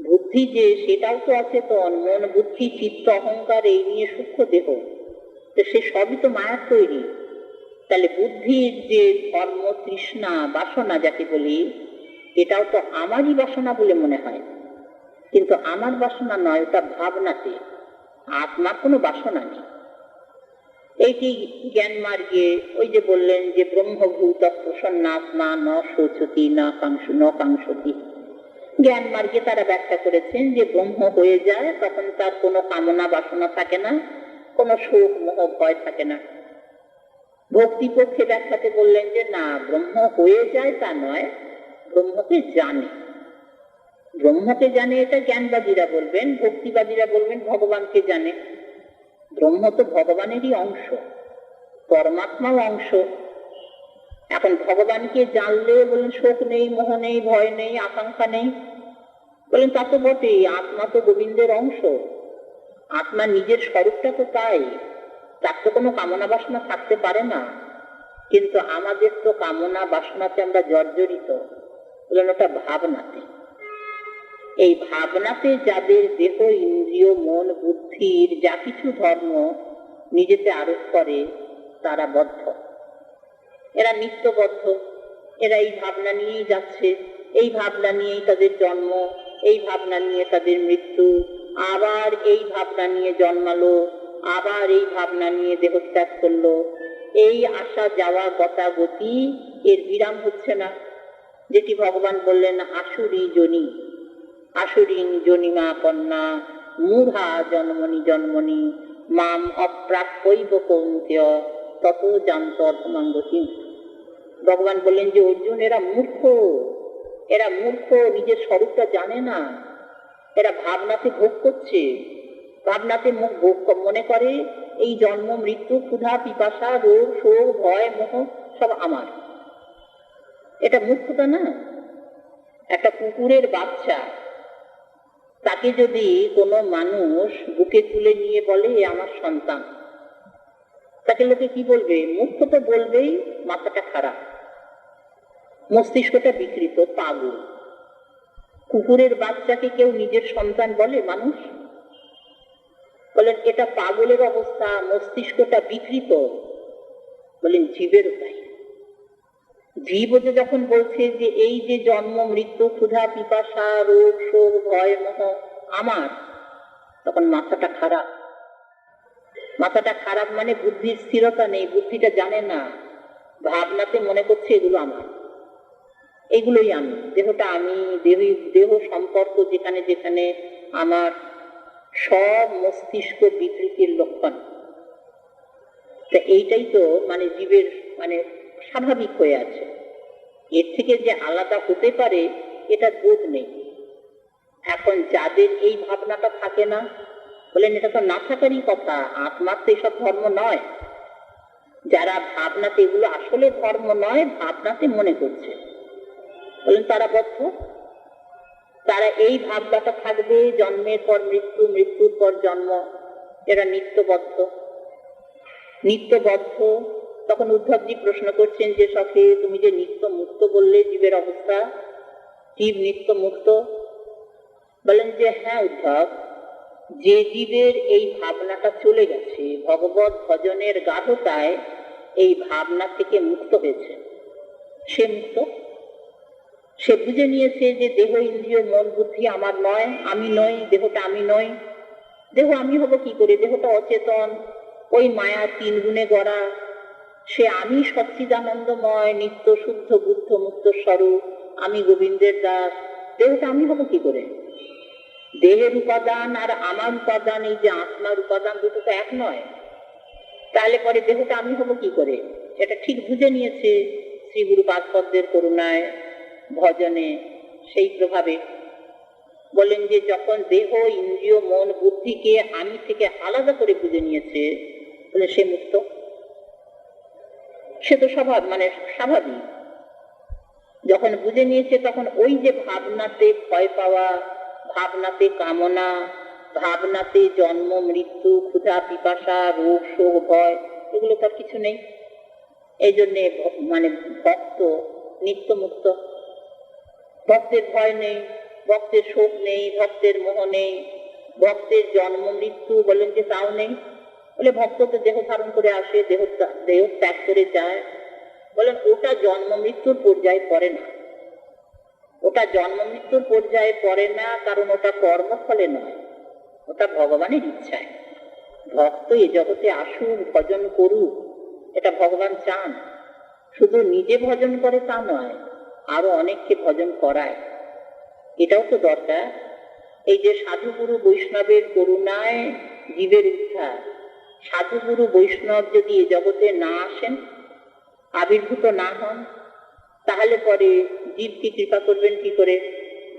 বুদ্ধি যে, সেটাও তো অচেতন। মন বুদ্ধি চিত্ত অহংকার এই নিয়ে সূক্ষ্ম দেহ, তো সে সবই তো মায়ার তৈরি। তাহলে বুদ্ধির যে ধর্ম তৃষ্ণা বাসনা যাকে বলি, এটাও তো আমারই বাসনা বলে মনে হয়, কিন্তু আমার বাসনা নয়, ওটা ভাবনাতে। আত্মার কোনো বাসনা নেই। এইটি জ্ঞান মার্গে ওই যে বললেন যে ব্রহ্মভূত প্রসন্নাত্মা ন শোচতি না কাংসতি। জ্ঞান মার্গে তারা ব্যাখ্যা করেছেন যে ব্রহ্ম হয়ে যায়, তখন তার কোনো কামনা বাসনা থাকে না, কোনো শোক মোহ ভয় থাকে না। ভক্তি পক্ষে ব্যাখ্যাতে বললেন যে না, ব্রহ্ম হয়ে যায় তা নয়, ব্রহ্মকে জানে। ব্রহ্মকে জানে, এটা জ্ঞানবাদীরা বলবেন। ভক্তিবাদীরা বলবেন ভগবানকে জানে। ব্রহ্ম তো ভগবানেরই অংশ, পরমাত্মাও অংশ। এখন ভগবানকে জানলে বলেন শোক নেই, মোহ নেই, ভয় নেই, আকাঙ্ক্ষা নেই। বলেন তা তো বটেই, আত্মা তো গোবিন্দের অংশ। আত্মা নিজের স্বরূপটা তো তাই, তার তো কোনো কামনা বাসনা থাকতে পারে না। কিন্তু আমাদের তো কামনা বাসনাতে আমরা জর্জরিত। বলেন ওটা ভাবনাতে। এই ভাবনাতে যাদের দেহ ইন্দ্রিয় মন বুদ্ধির যা কিছু ধর্ম নিজেতে আরোপ করে, তারা বদ্ধ, এরা নিত্যবদ্ধ। এরা এই ভাবনা নিয়েই যাচ্ছে, এই ভাবনা নিয়েই তাদের জন্ম, এই ভাবনা নিয়ে তাদের মৃত্যু, আবার এই ভাবনা নিয়ে জন্মালো, আবার এই ভাবনা নিয়ে দেহত্যাগ করলো। এই আসা যাওয়া গতাগতি, এর বিরাম হচ্ছে না। যেটি ভগবান বললেন, আসুরি জনি আসুরিং জনিমা কন্যা মূঢ়া জন্মনি জন্মনি মাম অপ্রাপ্যৈব কৌন্তেয় তত জানত অর্ধমাঙ্গতি। ভগবান বললেন যে অর্জুন, এরা মূর্খ, এরা মূর্খ, নিজের স্বরূপটা জানে না। এরা ভাবনাতে ভোগ করছে, ভাবনাতে মুখ ভোগ মনে করে এই জন্ম মৃত্যু ক্ষুধা পিপাসা রোগ শোক ভয় মোহ সব আমার। এটা মূর্খতা না? একটা কুকুরের বাচ্চা, তাকে যদি কোনো মানুষ বুকে তুলে নিয়ে বলে আমার সন্তান, তাকে লোকে কি বলবে? মূর্খ তো বলবেই, মাথাটা খারাপ, মস্তিষ্কটা বিকৃত, পাগল। কুকুরের বাচ্চাকে কেউ নিজের সন্তান বলে মানুষ? বলেন এটা পাগলের অবস্থা, মস্তিষ্কটা বিকৃত। বলেন জীবের তাই। জীব যখন বলছে যে এই যে জন্ম মৃত্যু ক্ষুধা পিপাসা রোগ শোক ভয় মোহ আমার, তখন মাথাটা খারাপ। মাথাটা খারাপ মানে বুদ্ধির স্থিরতা নেই, বুদ্ধিটা জানে না, ভাবনাতে মনে করছে এগুলো আমার, এগুলোই আমি, দেহটা আমি, দেহ সম্পর্ক যেখানে যেখানে আমার, সব মস্তিষ্ক বিকৃতির লক্ষণ। তা এইটাই তো মানে জীবের মানে স্বাভাবিক হয়ে আছে। এর থেকে যে আলাদা হতে পারে এটা বোধ নেই। এখন যাদের এই ভাবনাটা থাকে না, বলেন এটা তো না থাকারই কথা, আত্মার তো এসব ধর্ম নয়। যারা ভাবনাতে, এগুলো আসলে ধর্ম নয়, ভাবনাতে মনে করছে, বলেন তারা বদ্ধ। তারা এই ভাবনাটা থাকবে জন্মের পর মৃত্যু, মৃত্যুর পর জন্ম, এরা নিত্যবদ্ধ। নিত্যবদ্ধ। তখন উদ্ধবজি প্রশ্ন করছেন যে সখী তুমি যে নিত্য মুক্ত বললে জীবের অবস্থা, জীব নিত্য মুক্ত। বলেন যে হ্যাঁ উদ্ধব, যে জীবের এই ভাবনাটা চলে গেছে, ভগবত ভজনের গাঢ়তায় এই ভাবনা থেকে মুক্ত হয়েছে, সে মুক্ত। সে বুঝে নিয়েছে যে দেহ ইন্দ্রিয় মন বুদ্ধি আমার নয়, আমি নই, দেহটা আমি নই। দেহ আমি হব কি করে, দেহটা অচেতন, ওই মায়া 3 গুণে গড়া। সে আমি সচ্চিদানন্দময় নিত্য শুদ্ধ বুদ্ধ মুক্ত স্বরূপ, আমি গোবিন্দের দাস, দেহটা আমি হব কি করে? দেহের উপাদান আর আমার উপাদান, এই যে আত্মার উপাদান, দুটো তো এক নয়। তাহলে পরে দেহটা আমি হব কি করে? এটা ঠিক বুঝে নিয়েছে শ্রী গুরু পাদপদ্মের করুণায়, ভজনে, সেই প্রভাবে। বলেন যে যখন দেহ ইন্দ্রিয় মন বুদ্ধিকে আমি থেকে আলাদা করে বুঝে নিয়েছে, বলে সে মুক্ত। সে তো স্বভাব মানে স্বাভাবিক। যখন বুঝে নিয়েছে তখন ওই যে ভাবনাতে ভয় পাওয়া, ভাবনাতে কামনা, ভাবনাতে জন্ম মৃত্যু, ক্ষুধা পিপাসা, রোগ শোক ভয়, এগুলো তার কিছু নেই। এই জন্যে মানে ভক্ত নিত্য মুক্ত। ভক্তের ভয় নেই, ভক্তের শোক নেই, ভক্তের মোহ নেই, ভক্তের জন্ম মৃত্যু বলেন যে তাও নেই। বলে ভক্ত তো দেহ ধারণ করে আসে, দেহ ত্যাগ করে যায়। বলেন ওটা জন্ম মৃত্যুর পর্যায়ে পড়ে না, ওটা জন্ম মৃত্যুর পর্যায়ে পড়ে না, কারণ ওটা কর্মফলে নয়, ওটা ভগবানের ইচ্ছায়। ভক্ত এ জগতে আসুক, ভজন করুক, এটা ভগবান চান। শুধু নিজে ভজন করে তা নয়, আরো অনেককে ভজন করায়, এটাও তো দরকার। এই যে সাধুগুরু বৈষ্ণবের করুণায় জীবের উদ্ধার, সাধুগুরু বৈষ্ণব যদি এ জগতে না আসেন, আবির্ভূত না হন, তাহলে পরে জীবকে কৃপা করবেন কি করে?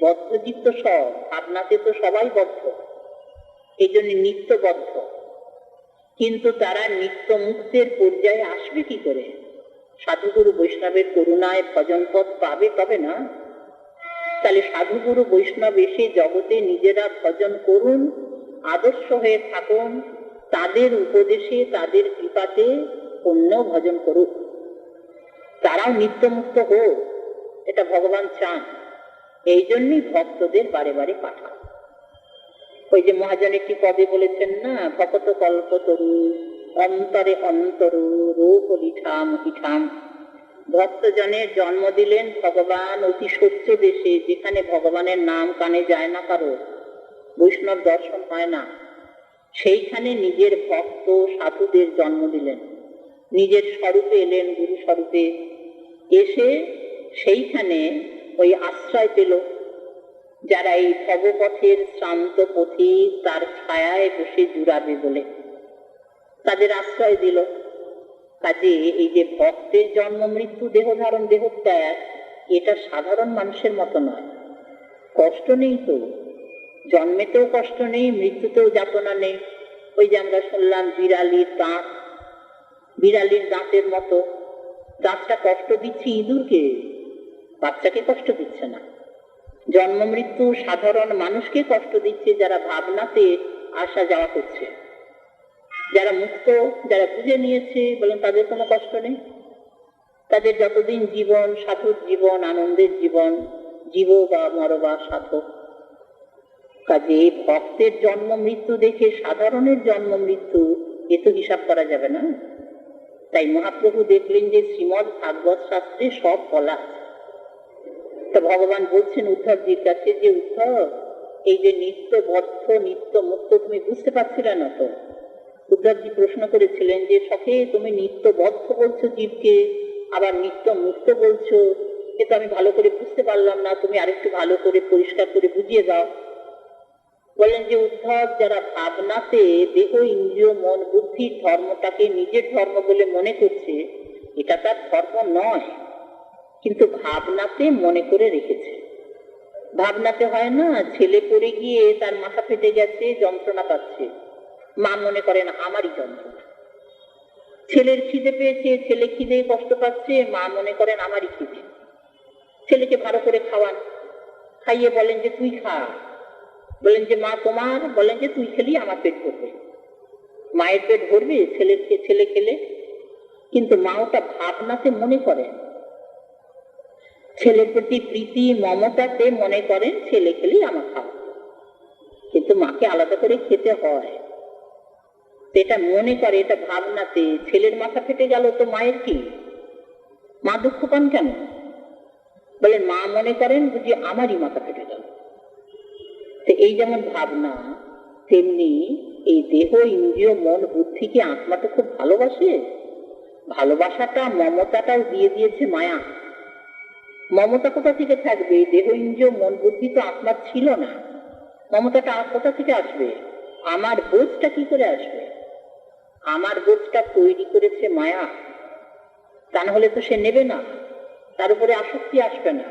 বদ্ধ জীব তো সব, ভাবনাতে তো সবাই বদ্ধ, এই জন্য নিত্যবদ্ধ। কিন্তু তারা নিত্য মুক্তের পর্যায়ে আসবে কি করে? সাধুগুরু বৈষ্ণবের করুণায় ভজন পথ পাবে তবে না। তাহলে সাধুগুরু বৈষ্ণব এসে জগতে নিজেরা ভজন করুন, আদর্শ হয়ে থাকুন, তাদের উপদেশে তাদের কৃপাতে অন্য ভজন করুক, তারাও নিত্যমুক্ত হোক, এটা ভগবান চান। এই জন্যই ভক্তদের বারে বারে পাঠান। ওই যে মহাজন একটি পদে বলেছেন না, ভকত কল্পতরু অন্তরে অন্তরু রূপ লিঠাম হিঠাম। ভক্তজনের জন্ম দিলেন ভগবান অতি স্বচ্ছ দেশে, যেখানে ভগবানের নাম কানে যায় না, কারো বৈষ্ণব দর্শন হয় না, সেইখানে নিজের ভক্ত সাধুদের জন্ম দিলেন, নিজের স্বরূপে এলেন, গুরু স্বরূপে এসে সেইখানে ওই আশ্রয় পেল। যারা এই ভবপথের শ্রান্ত পথে তার ছায়ায় বসে জুড়াবে বলে তাদের আশ্রয় দিল। কাজে এই যে ভক্তের জন্ম মৃত্যু, দেহ ধারণ, দেহ ত্যাগ, এটা সাধারণ মানুষের মতো নয়। কষ্ট নেই তো, জন্মেতেও কষ্ট নেই, মৃত্যুতেও যাতনা নেই। ওই যে আমরা শুনলাম বিড়ালির দাঁত, বিড়ালির দাঁতের মতো, দাঁতটা কষ্ট দিচ্ছে ইঁদুরকে, বাচ্চাকে কষ্ট দিচ্ছে না। জন্ম মৃত্যু সাধারণ মানুষকে কষ্ট দিচ্ছে, যারা ভাবনাতে আসা যাওয়া করছে। যারা মুক্ত, যারা বুঝে নিয়েছে, বলেন তাদের কোনো কষ্ট নেই। তাদের যতদিন জীবন সাধুর জীবন, আনন্দের জীবন, জীব বা মরবা সাধক। কাজে ভক্তের জন্ম মৃত্যু দেখে সাধারণের জন্ম মৃত্যু এ তো হিসাব করা যাবে না। তাই মহাপ্রভু দেখলেন যে শ্রীমদ ভাগবত শাস্ত্রে সব বলা আছে। তো ভগবান বলছেন উদ্ধবজির কাছে যে উদ্ধব, এই যে নিত্যবদ্ধ নিত্য মুক্ত তুমি বুঝতে পারছিলে না তো? উদ্ধবজি প্রশ্ন করেছিলেন যে সখে তুমি নিত্যবদ্ধ বলছো জীবকে, আবার নিত্য মুক্ত বলছো, এ তো আমি ভালো করে বুঝতে পারলাম না, তুমি আরেকটু ভালো করে পরিষ্কার করে বুঝিয়ে দাও। বলেন যে উদ্ধব, যারা ভাবনাতে দেহ ইন্দ্রিয় মন বুদ্ধির ধর্মটাকে নিজের ধর্ম বলে মনে করছে, এটা তার ধর্ম নয়, কিন্তু ভাবনাতে মনে করে রেখেছে। ভাবনাতে হয় না, ছেলে পড়ে গিয়ে তার মাথা ফেটে গেছে, যন্ত্রণা পাচ্ছে, মা মনে করেন আমারই যন্ত্রণা। ছেলের খিদে পেয়েছে, ছেলে খিদে কষ্ট পাচ্ছে, মা মনে করেন আমারই খিদে। ছেলেকে ভালো করে খাওয়ান, খাইয়ে বলেন যে তুই খা, বলেন যে মা তোমার, বলেন যে তুই খেলি আমার পেট ভরবে। মায়ের পেট ভরবে ছেলে খেলে? কিন্তু মা ওটা ভাবনাতে মনে করেন, ছেলের প্রতি প্রীতি মমতাতে মনে করেন ছেলে খেলি আমার খাওয়া, কিন্তু মাকে আলাদা করে খেতে হয়। এটা মনে করে, এটা ভাবনাতে। ছেলের মাথা ফেটে গেল তো মায়ের কি? মা দুঃখ পান কেন? বলেন মা মনে করেন বুঝি আমারই মাথা ফেটে গেল। তো এই যেমন ভাবনা, তেমনি এই দেহ ইন্দ্রিয় মন বুদ্ধিকে আত্মা তো খুব ভালোবাসে। ভালোবাসাটা মমতাটাও দিয়ে দিয়েছে মায়া। মমতা কোথা থেকে থাকবে? দেহ ইন্দ্রিয় মন বুদ্ধি তো আত্মার ছিল না, মমতাটা কোথা থেকে আসবে? আমার বোধটা কি করে আসবে? আমার বোধটা তৈরি করেছে মায়া, তা না হলে তো সে নেবে না, তার উপরে আসক্তি আসবে না।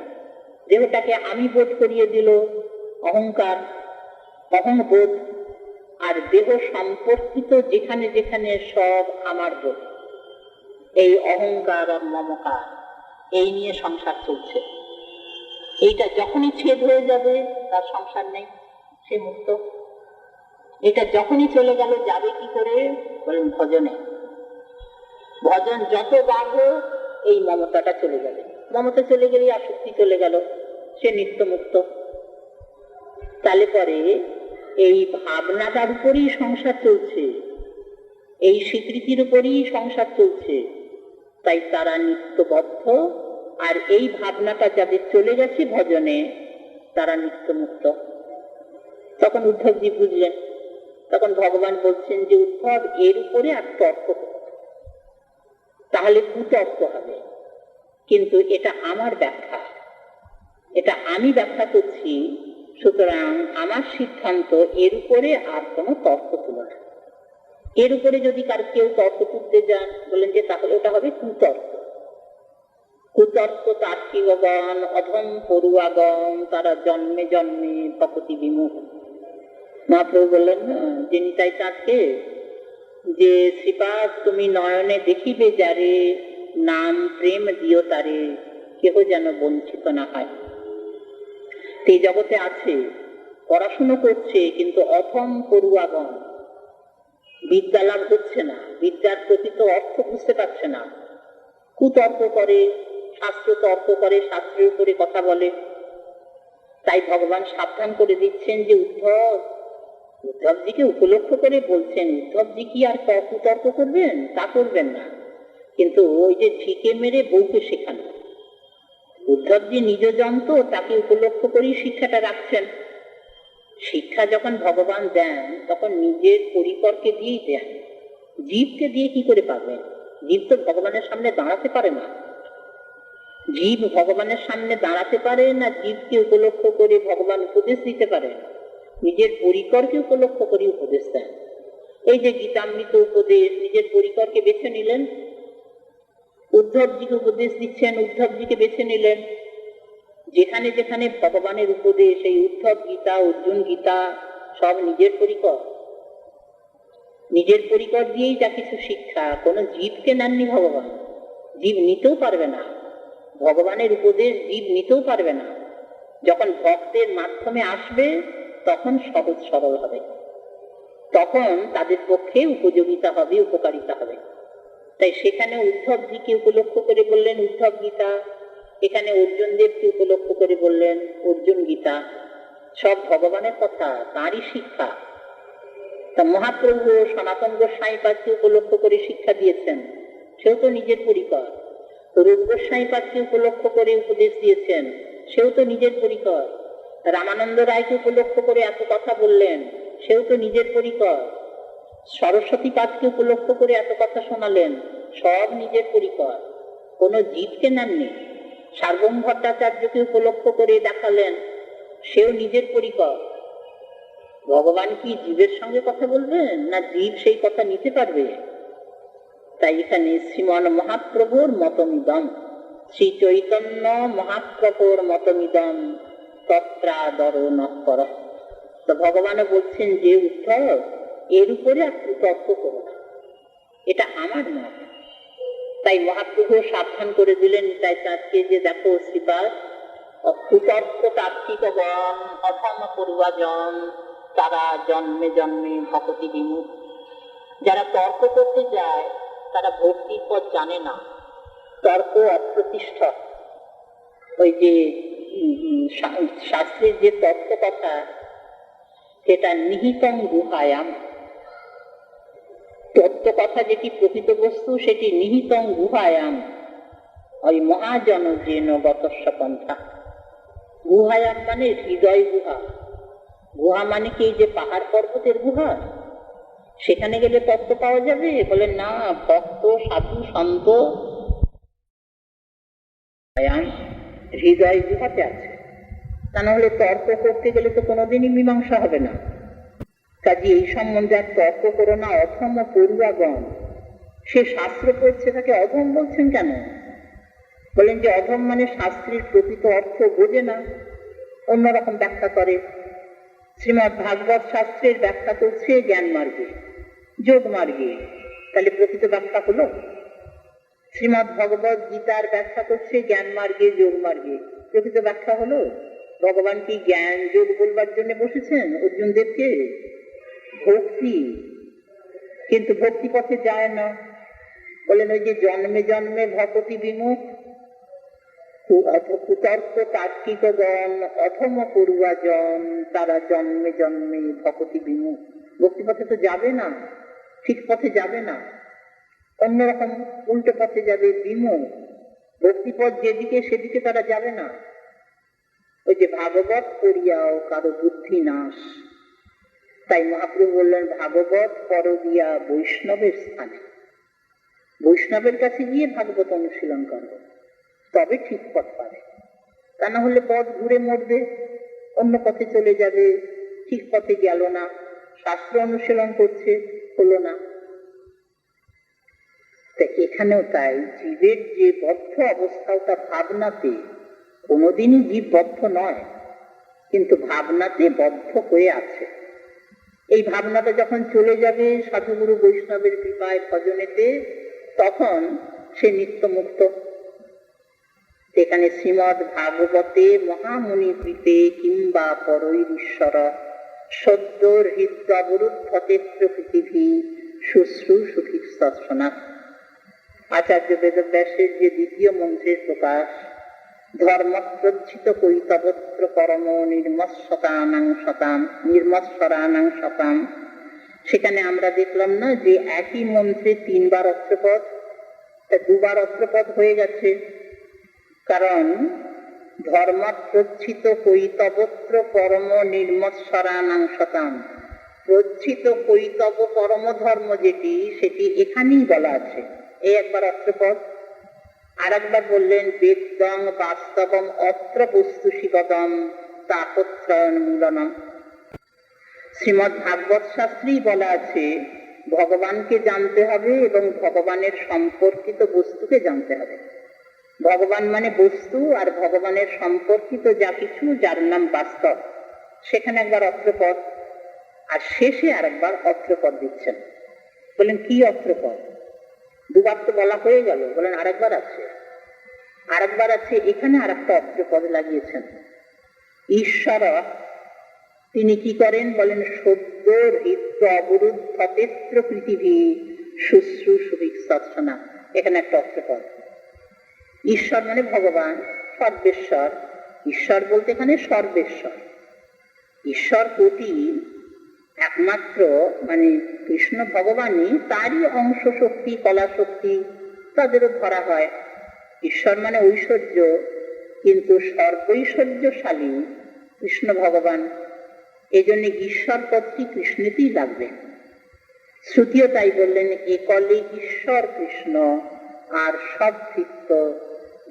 দেহটাকে আমি বোধ করিয়ে দিল অহংকার, অহংবোধ, আর দেহ সম্পর্কিত যেখানে যেখানে সব আমার বোধ, এই অহংকার আর মমকার, এই নিয়ে সংসার চলছে। এইটা যখনই ছেদ হয়ে যাবে তার সংসার নেই, সে মুক্ত। এটা যখনই চলে গেল, যাবে কি করে? বলেন ভজনে। ভজন যত বাড়বে এই মমতাটা চলে যাবে, মমতা চলে গেলে আসক্তি চলে গেল, সে নিত্য মুক্ত। তাহলে পরে এই ভাবনাটার উপরই সংসার চলছে, এই স্বীকৃতির উপরই সংসার চলছে, তাই তারা নিত্যবদ্ধ। আর এই ভাবনাটা যাদের চলে গেছে ভজনে, তারা নিত্য মুক্ত। তখন উদ্ধবজি বুঝলেন, তখন ভগবান বলছেন যে উদ্ধব, এর উপরে আর তর্ক তাহলে কুতর্ক হবে, কিন্তু এটা আমার ব্যাখ্যা, এটা আমি ব্যাখ্যা করছি, সুতরাং আমার সিদ্ধান্ত, এর উপরে আর কোনো তর্ক তুলো না। এর উপরে যদি কার কেউ তর্ক তুলতে যান, বলেন যে তাহলে ওটা হবে কুতর্ক। কুতর্ক তার্কিকগণ অধম পড়ুয়াগণ, তারা জন্মে জন্মে ভক্তি বিমুখ। মহাপ্রভু বললেন না যে নিতাই চাঁদকে, যে শ্রীপাদ তুমি নয়নে দেখিবে যারে, নাম প্রেম দিও তারে, কেহ যেন বঞ্চিত না হয়। এই জগতে আছে, পড়াশুনো করছে, কিন্তু অধম পড়ুয়াগণ, বিদ্যা লাভ হচ্ছে না, বিদ্যার প্রকৃত অর্থ বুঝতে পারছে না, কুতর্ক করে, শাস্ত্র তর্ক করে, শাস্ত্রের উপরে কথা বলে। তাই ভগবান সাবধান করে দিচ্ছেন যে উদ্ধবজিকে উপলক্ষ করে বলছেন, উদ্ধবজি কি আর কুতর্ক করবেন? তা করবেন না, কিন্তু ওই যে ঝিকে মেরে বউকে শেখানো, উদ্ধবজি নিজ যন্ত্র, তাকে উপলক্ষ করেই শিক্ষাটা রাখছেন। শিক্ষা যখন ভগবান দেন তখন নিজের পরিকরকে দিয়েই দেন, জীবকে দিয়ে কি করে পাবেন? জীব তো ভগবানের সামনে দাঁড়াতে পারে না। জীব ভগবানের সামনে দাঁড়াতে পারে না, জীবকে উপলক্ষ করে ভগবান উপদেশ দিতে পারেন, নিজের পরিকরকে উপলক্ষ করে উপদেশ দেন। এই যে গীতামৃত উপদেশ, নিজের পরিকরকে বেছে নিলেন, উদ্ধবজিকে উপদেশ দিচ্ছেন, উদ্ধবজিকে বেছে নিলেন। যেখানে যেখানে ভগবানের উপদেশ, এই উদ্ধব গীতা, অর্জুন গীতা, সব নিজের পরিকর, নিজের পরিকর দিয়েই যা কিছু শিক্ষা। কোন জীবকে নেননি ভগবান, জীব নিতেও পারবে না, ভগবানের উপদেশ জীব নিতেও পারবে না। যখন ভক্তের মাধ্যমে আসবে তখন সহজ সরল হবে, তখন তাদের পক্ষে উপযোগিতা হবে, উপকারিতা হবে। তাই সেখানে উদ্ধবজিকে উপলক্ষ করে বললেন উদ্ধব গীতা, এখানে অর্জুন দেবকে উপলক্ষ করে বললেন অর্জুন গীতা। সব ভগবানের কথা, তাঁরই শিক্ষা। তা মহাপ্রভু সনাতন গোস্বামীপাদকে উপলক্ষ করে শিক্ষা দিয়েছেন, সেও তো নিজের পরিকর। রূপ গোস্বামীপাদকে উপলক্ষ করে উপদেশ দিয়েছেন, সেও তো নিজের পরিকর। রামানন্দ রায়কে উপলক্ষ করে এত কথা বললেন, সেও তো নিজের পরিকর। সরস্বতী পাঠকে উপলক্ষ করে এত কথা শোনালেন, সব নিজের পরিকর, কোনো জীবকে নেননি। সার্বভৌম ভট্টাচার্যকে উপলক্ষ করে দেখালেন, সেও নিজের পরিকর। ভগবান কি জীবের সঙ্গে কথা বলবেন, না জীব সেই কথা নিতে পারবে? তাই এখানে শ্রীমন মহাপ্রভুর মতমিদম, শ্রী চৈতন্য মহাপ্রভুর মতমিদম তত্রাদর নঃপর। তো ভগবানও বলছেন যে উদ্ধব, এর উপরে আপনি তর্ক করো না, এটা আমার মত। তাই মহাপ্রভু সাবধান করে দিলেন তাই তাঁকে, যে দেখো শ্রীপাদ, কুতর্ক তাত্ত্বিকগণ অধম পূর্বাজন তারা জন্মে জন্মে ভক্তি বিমুখ। যারা তর্ক করতে যায় তারা ভক্তির পথ জানে না। তর্ক অপ্রতিষ্ঠ। ওই যে শাস্ত্রের যে তত্ত্ব কথা, সেটা নিহিতং গুহায়াম। তত্ত্ব কথা যেটি প্রকৃত বস্তু, সেটি নিহিতং গুহায়াম, ওই মহাজন যেন গতস্য পন্থা। গুহায়াম মানে হৃদয় গুহা। গুহা মানে কি যে পাহাড় পর্বতের গুহা? সেখানে গেলে তত্ত্ব পাওয়া যাবে? বলে না, ভক্ত সাধু সন্ত হৃদয় গুহাতে আছে। তা নাহলে তর্ক করতে গেলে তো কোনোদিনই মীমাংসা হবে না। কাজে এই সম্বন্ধে আর তর্ক করো না, অধম পড়ুয়াগণ। সে শাস্ত্র পড়ছে, তাকে অধম বলছেন কেন? বলেন যে অধম মানে শাস্ত্রের প্রকৃত অর্থ বোঝে না, অন্যরকম ব্যাখ্যা করে। শ্রীমৎ ভাগবত শাস্ত্রের ব্যাখ্যা করছে জ্ঞান মার্গে, যোগ মার্গে, তাহলে প্রকৃত ব্যাখ্যা হলো। শ্রীমৎ ভগবত গীতার ব্যাখ্যা করছে জ্ঞান মার্গে, যোগ মার্গে, প্রকৃত ব্যাখ্যা হলো। ভগবান কি জ্ঞান যোগ বলবার জন্য বসেছেন অর্জুন দেবকে? ভক্তি, কিন্তু ভক্তি পথে যায় না। বলেন ওই যে জন্মে জন্মে ভক্তি বিমুখ, কুতর্ক তার্কিকগণ অধম পূর্বাজন তারা জন্মে জন্মে ভক্তি বিমুখ। ভক্তি পথে তো যাবে না, ঠিক পথে যাবে না, অন্যরকম উল্টো পথে যাবে, বিমুখ। ভক্তিপথ যেদিকে সেদিকে তারা যাবে না। ওই যে ভাগবত পড়িয়াও কারো বুদ্ধি নাশ। তাই মহাপ্রভু বললেন ভাগবত পর দিয়া বৈষ্ণবের স্থানে। বৈষ্ণবের কাছে গিয়ে ভাগবত অনুশীলন করবে, তবে ঠিক পথ পাবে। তা না হলে পথ ঘুরে মরবে, অন্য পথে চলে যাবে, ঠিক পথে গেল না। শাস্ত্র অনুশীলন করছে, হলো না। এখানেও তাই, জীবের যে বদ্ধ অবস্থা, ওটা ভাবনাতে। কোনোদিনই জীব বদ্ধ নয়, কিন্তু ভাবনাতে বদ্ধ হয়ে আছে। এই ভাবনাটা যখন চলে যাবে সাধুগুরু বৈষ্ণবের কৃপায় ভজনেতে, তখন সে নিত্য মুক্ত। এখানে শ্রীমদ ভাগবতে মহামুনি কৃতে কিংবা পরৈশ্বর সদ্য হৃদবরুদ্ধতেত্র পৃথিবী শুশ্রূষুভি সৎসনাথ। আচার্য বেদব্যাসের যে দ্বিতীয় মন্ত্রের প্রকাশ, ধর্মপ্রজ্জিত কৈতবত্র পরম নির্মৎসরানাং শতাম, সেখানে আমরা দেখলাম না যে একই মন্ত্রে 3 বার অস্ত্রপদ, 2 বার অস্ত্রপদ হয়ে গেছে। কারণ ধর্মপ্রজ্জিত কৈতবত্র পরম নির্মৎসরানাং শতাম, প্রজ্জিত কৈতব পরম ধর্ম যেটি, সেটি এখানেই বলা আছে, এই একবার অস্ত্রপদ। আর একবার বললেন বেদং বাস্তবম অত্র বস্তু শিবদম তাপত্রয়ন মূলনম। শ্রীমৎ ভাগবত শাস্ত্রেই বলা আছে ভগবানকে জানতে হবে এবং ভগবানের সম্পর্কিত বস্তুকে জানতে হবে। ভগবান মানে বস্তু, আর ভগবানের সম্পর্কিত যা কিছু, যার নাম বাস্তব, সেখানে একবার অত্রপদ, আর শেষে আর একবার অত্রপদ দিচ্ছেন। বলেন কি অত্রপদ? 2 বার তো বলা হয়ে গেল, বলেন আরেকবার আছে, আরেকবার আছে, এখানে আর একটা অত্রপদ লাগিয়েছেন। ঈশ্বর তিনি কি করেন? বলেন সদ্য হৃদ্য অবরুদ্ধতেত্র পৃথিবী শুশ্রূষুভি সৎসনা, এখানে একটা অত্রপদ। ঈশ্বর মানে ভগবান, সর্বেশ্বর। ঈশ্বর বলতে এখানে সর্বেশ্বর। ঈশ্বর কোটি একমাত্র মানে কৃষ্ণ ভগবানই, তারই অংশ শক্তি, কলা শক্তি, তাদেরও ধরা হয়। ঈশ্বর মানে ঐশ্বর্য, কিন্তু সর্বৈশ্বর্যশালী কৃষ্ণ ভগবান, এই জন্য ঈশ্বর পদটি কৃষ্ণেতেই লাগবে। শ্রুতিও তাই বললেন, একলে ঈশ্বর কৃষ্ণ আর সব ভৃত্য,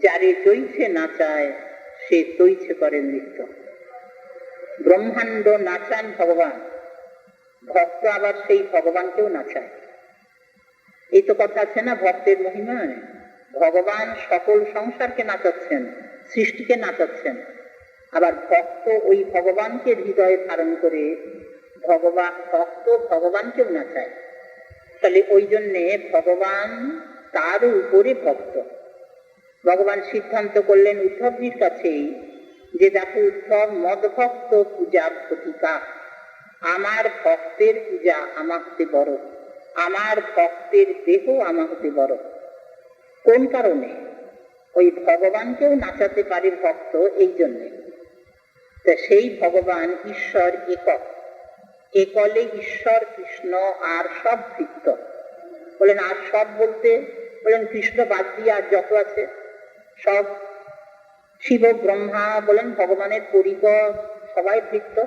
যারে জৈছে নাচায় সে তৈছে করে নৃত্য। ব্রহ্মাণ্ড নাচান ভগবান, ভক্ত আবার সেই ভগবানকেও নাচায়। এই তো কথা আছে না ভক্তের মহিমায়, ভগবান সকল সংসারকে নাচাচ্ছেন, সৃষ্টিকে নাচাচ্ছেন, আবার ভক্ত ওই ভগবানকে হৃদয়ে ধারণ করে ভক্ত ভগবানকেও নাচায়। তাহলে ওই জন্যে ভগবান তার উপরে ভক্ত। ভগবান সিদ্ধান্ত করলেন উদ্ধবজির কাছেই যে দেখো উদ্ধব, মদভক্ত পূজা প্রতিকা, আমার ভক্তের পূজা আমার হতে বড়, আমার ভক্তের দেহ আমার হতে বড়। কোন কারণে? ওই ভগবানকেও নাচাতে পারে ভক্ত, এই জন্যে। তা সেই ভগবান ঈশ্বর একক, একলে ঈশ্বর কৃষ্ণ আর সব ভৃত্য। বলেন আর সব বলতে বলেন কৃষ্ণ বাদ দিয়ে আর যত আছে সব, শিব ব্রহ্মা বলেন ভগবানের পরিকর, সবাই ভৃত্য।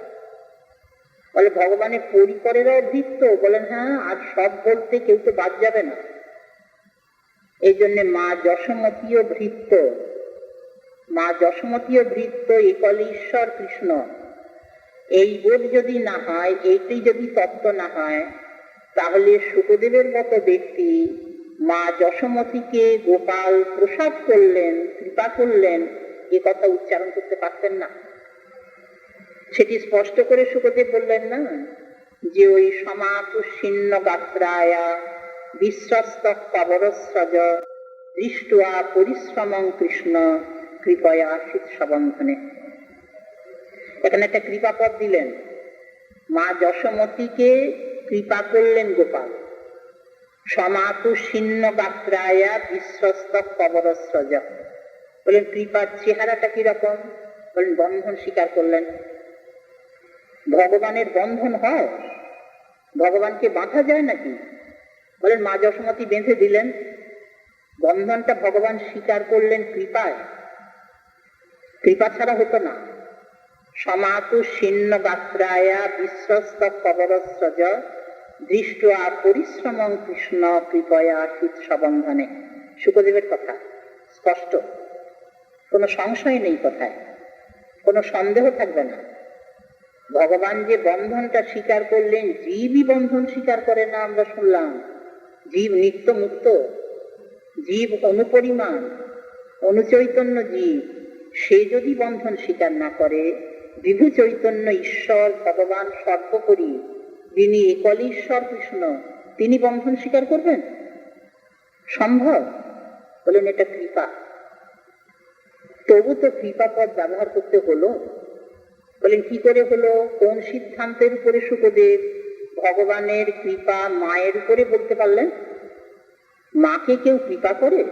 বলে ভগবানের পরিকরেরও ভৃত্য, বলেন হ্যাঁ, আর সব বলতে কেউ তো বাদ যাবে না। এই জন্য মা যশোমতীয় ভৃত্য, মা যশোমতীয় ভৃত্য, একলে ঈশ্বর কৃষ্ণ। এই বোধ যদি না হয়, এইটাই যদি তত্ত্ব না হয়, তাহলে শুকদেবের মতো ব্যক্তি মা যশোমতীকে গোপাল প্রসাদ করলেন, কৃপা করলেন, এ কথা উচ্চারণ করতে পারতেন না। সেটি স্পষ্ট করে শুকদেব বললেন না যে ওই সমাতুষিন্ন গাত্রায়া বিশ্বস্ত কবরস্রজ দৃষ্টুয়া পরিশ্রমং কৃষ্ণ কৃপয়া শীত সবন্ধনে। এখানে একটা কৃপাপদ দিলেন, মা যশোমতীকে কৃপা করলেন গোপাল, সমাতুষিন্ন গাত্রায়া বিশ্বস্ত কবরস্রজ। বলেন কৃপার চেহারাটা কিরকম? বলেন বন্ধন স্বীকার করলেন। ভগবানের বন্ধন হয়? ভগবানকে বাঁধা যায় নাকি? বলেন মা যশোমতী বেঁধে দিলেন, বন্ধনটা ভগবান স্বীকার করলেন কৃপায়, কৃপা ছাড়া হতো না। সমাতুষিন্ন গাত্রায়া বিশ্বস্ত কবরস্রজ দৃষ্টুয়া পরিশ্রমং কৃষ্ণ কৃপয়া শীত সবন্ধনে। শুকদেবের কথা স্পষ্ট, কোনো সংশয় নেই কথায়, কোনো সন্দেহ থাকবে না। ভগবান যে বন্ধনটা স্বীকার করলেন, জীবই বন্ধন স্বীকার করে না, আমরা শুনলাম। জীব নিত্য মুক্ত, জীব অনুপরিমাণ, অনুচৈতন্য জীব, সে যদি বন্ধন স্বীকার না করে, বিভু চৈতন্য ঈশ্বর ভগবান সর্বোপরি, যিনি একল ঈশ্বর কৃষ্ণ, তিনি বন্ধন স্বীকার করবেন? সম্ভব? বলেন এটা কৃপা। তবু তো কৃপা পদ ব্যবহার করতে হলো। বলেন কি করে হলো? কোন সিদ্ধান্তের উপরে শুকদেব ভগবানের কৃপা মায়ের উপরে বলতে পারলেন? মাকে কেউ কৃপা করে?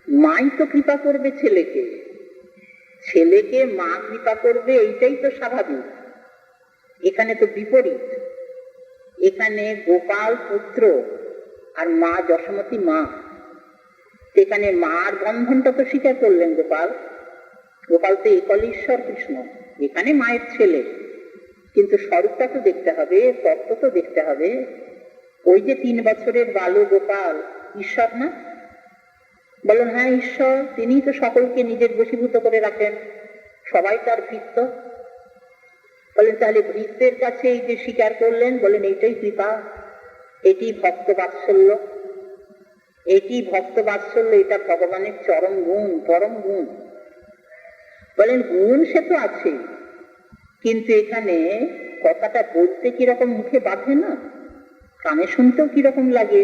মাই তো কৃপা করবে ছেলেকে, ছেলেকে মা কৃপা করবে, এইটাই তো স্বাভাবিক। এখানে তো বিপরীত। এখানে গোপাল পুত্র আর মা যশোমতী মা। এখানে মার বন্ধনটা তো স্বীকার করলেন গোপাল, গোপাল তো একল ঈশ্বর কৃষ্ণ, এখানে মায়ের ছেলে, কিন্তু স্বরূপটা তো দেখতে হবে, তত্ত্ব তো দেখতে হবে। ওই যে 3 বছরের বালু গোপাল ঈশ্বর না? বলেন হ্যাঁ ঈশ্বর, তিনি তো সকলকে নিজের বশীভূত করে রাখেন, সবাই তার ভৃত্য। বলেন তাহলে ভৃত্যের কাছে এই যে স্বীকার করলেন, বলেন এইটাই কৃপা, এটি ভক্ত বাৎসল্য, এটি ভক্ত বাৎসল্য, এটা ভগবানের চরম গুণ, পরম গুণ। বলেন গুণ সে তো আছে, কিন্তু এখানে কথাটা বলতে কিরকম মুখে বাঁধে না, কানে শুনতেও কিরকম লাগে।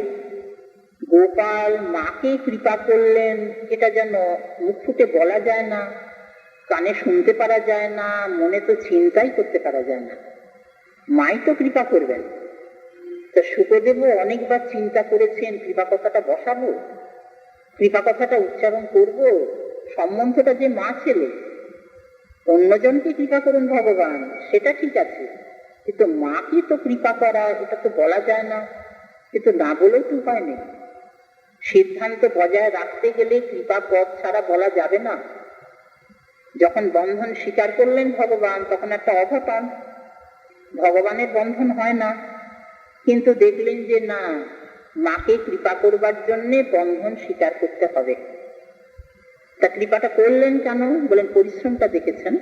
গোপাল মাকে কৃপা করলেন, এটা যেন মুখ ফুটে বলা যায় না, কানে শুনতে পারা যায় না, মনে তো চিন্তাই করতে পারা যায় না। মাই তো কৃপা করবেন। তা শুকদেবও অনেকবার চিন্তা করেছেন, কৃপা কথাটা বসাবো, কৃপা কথাটা উচ্চারণ করব, সম্বন্ধটা যে মা ছেলে, অন্যজনকে কৃপা করুন ভগবান সেটা ঠিক আছে, কিন্তু মাকে তো কৃপা করা, এটা তো বলা যায় না, কিন্তু না বলেও তো উপায় নেই। সিদ্ধান্ত বজায় রাখতে গেলে কৃপা পথ ছাড়া বলা যাবে না। যখন বন্ধন স্বীকার করলেন ভগবান, তখন একটা অঘটন, ভগবানের বন্ধন হয় না, কিন্তু দেখলেন যে না, মাকে কৃপা করবার জন্যে বন্ধন স্বীকার করতে হবে। তা কৃপাটা করলেন কেন? বলেন পরিশ্রমটা দেখেছেন।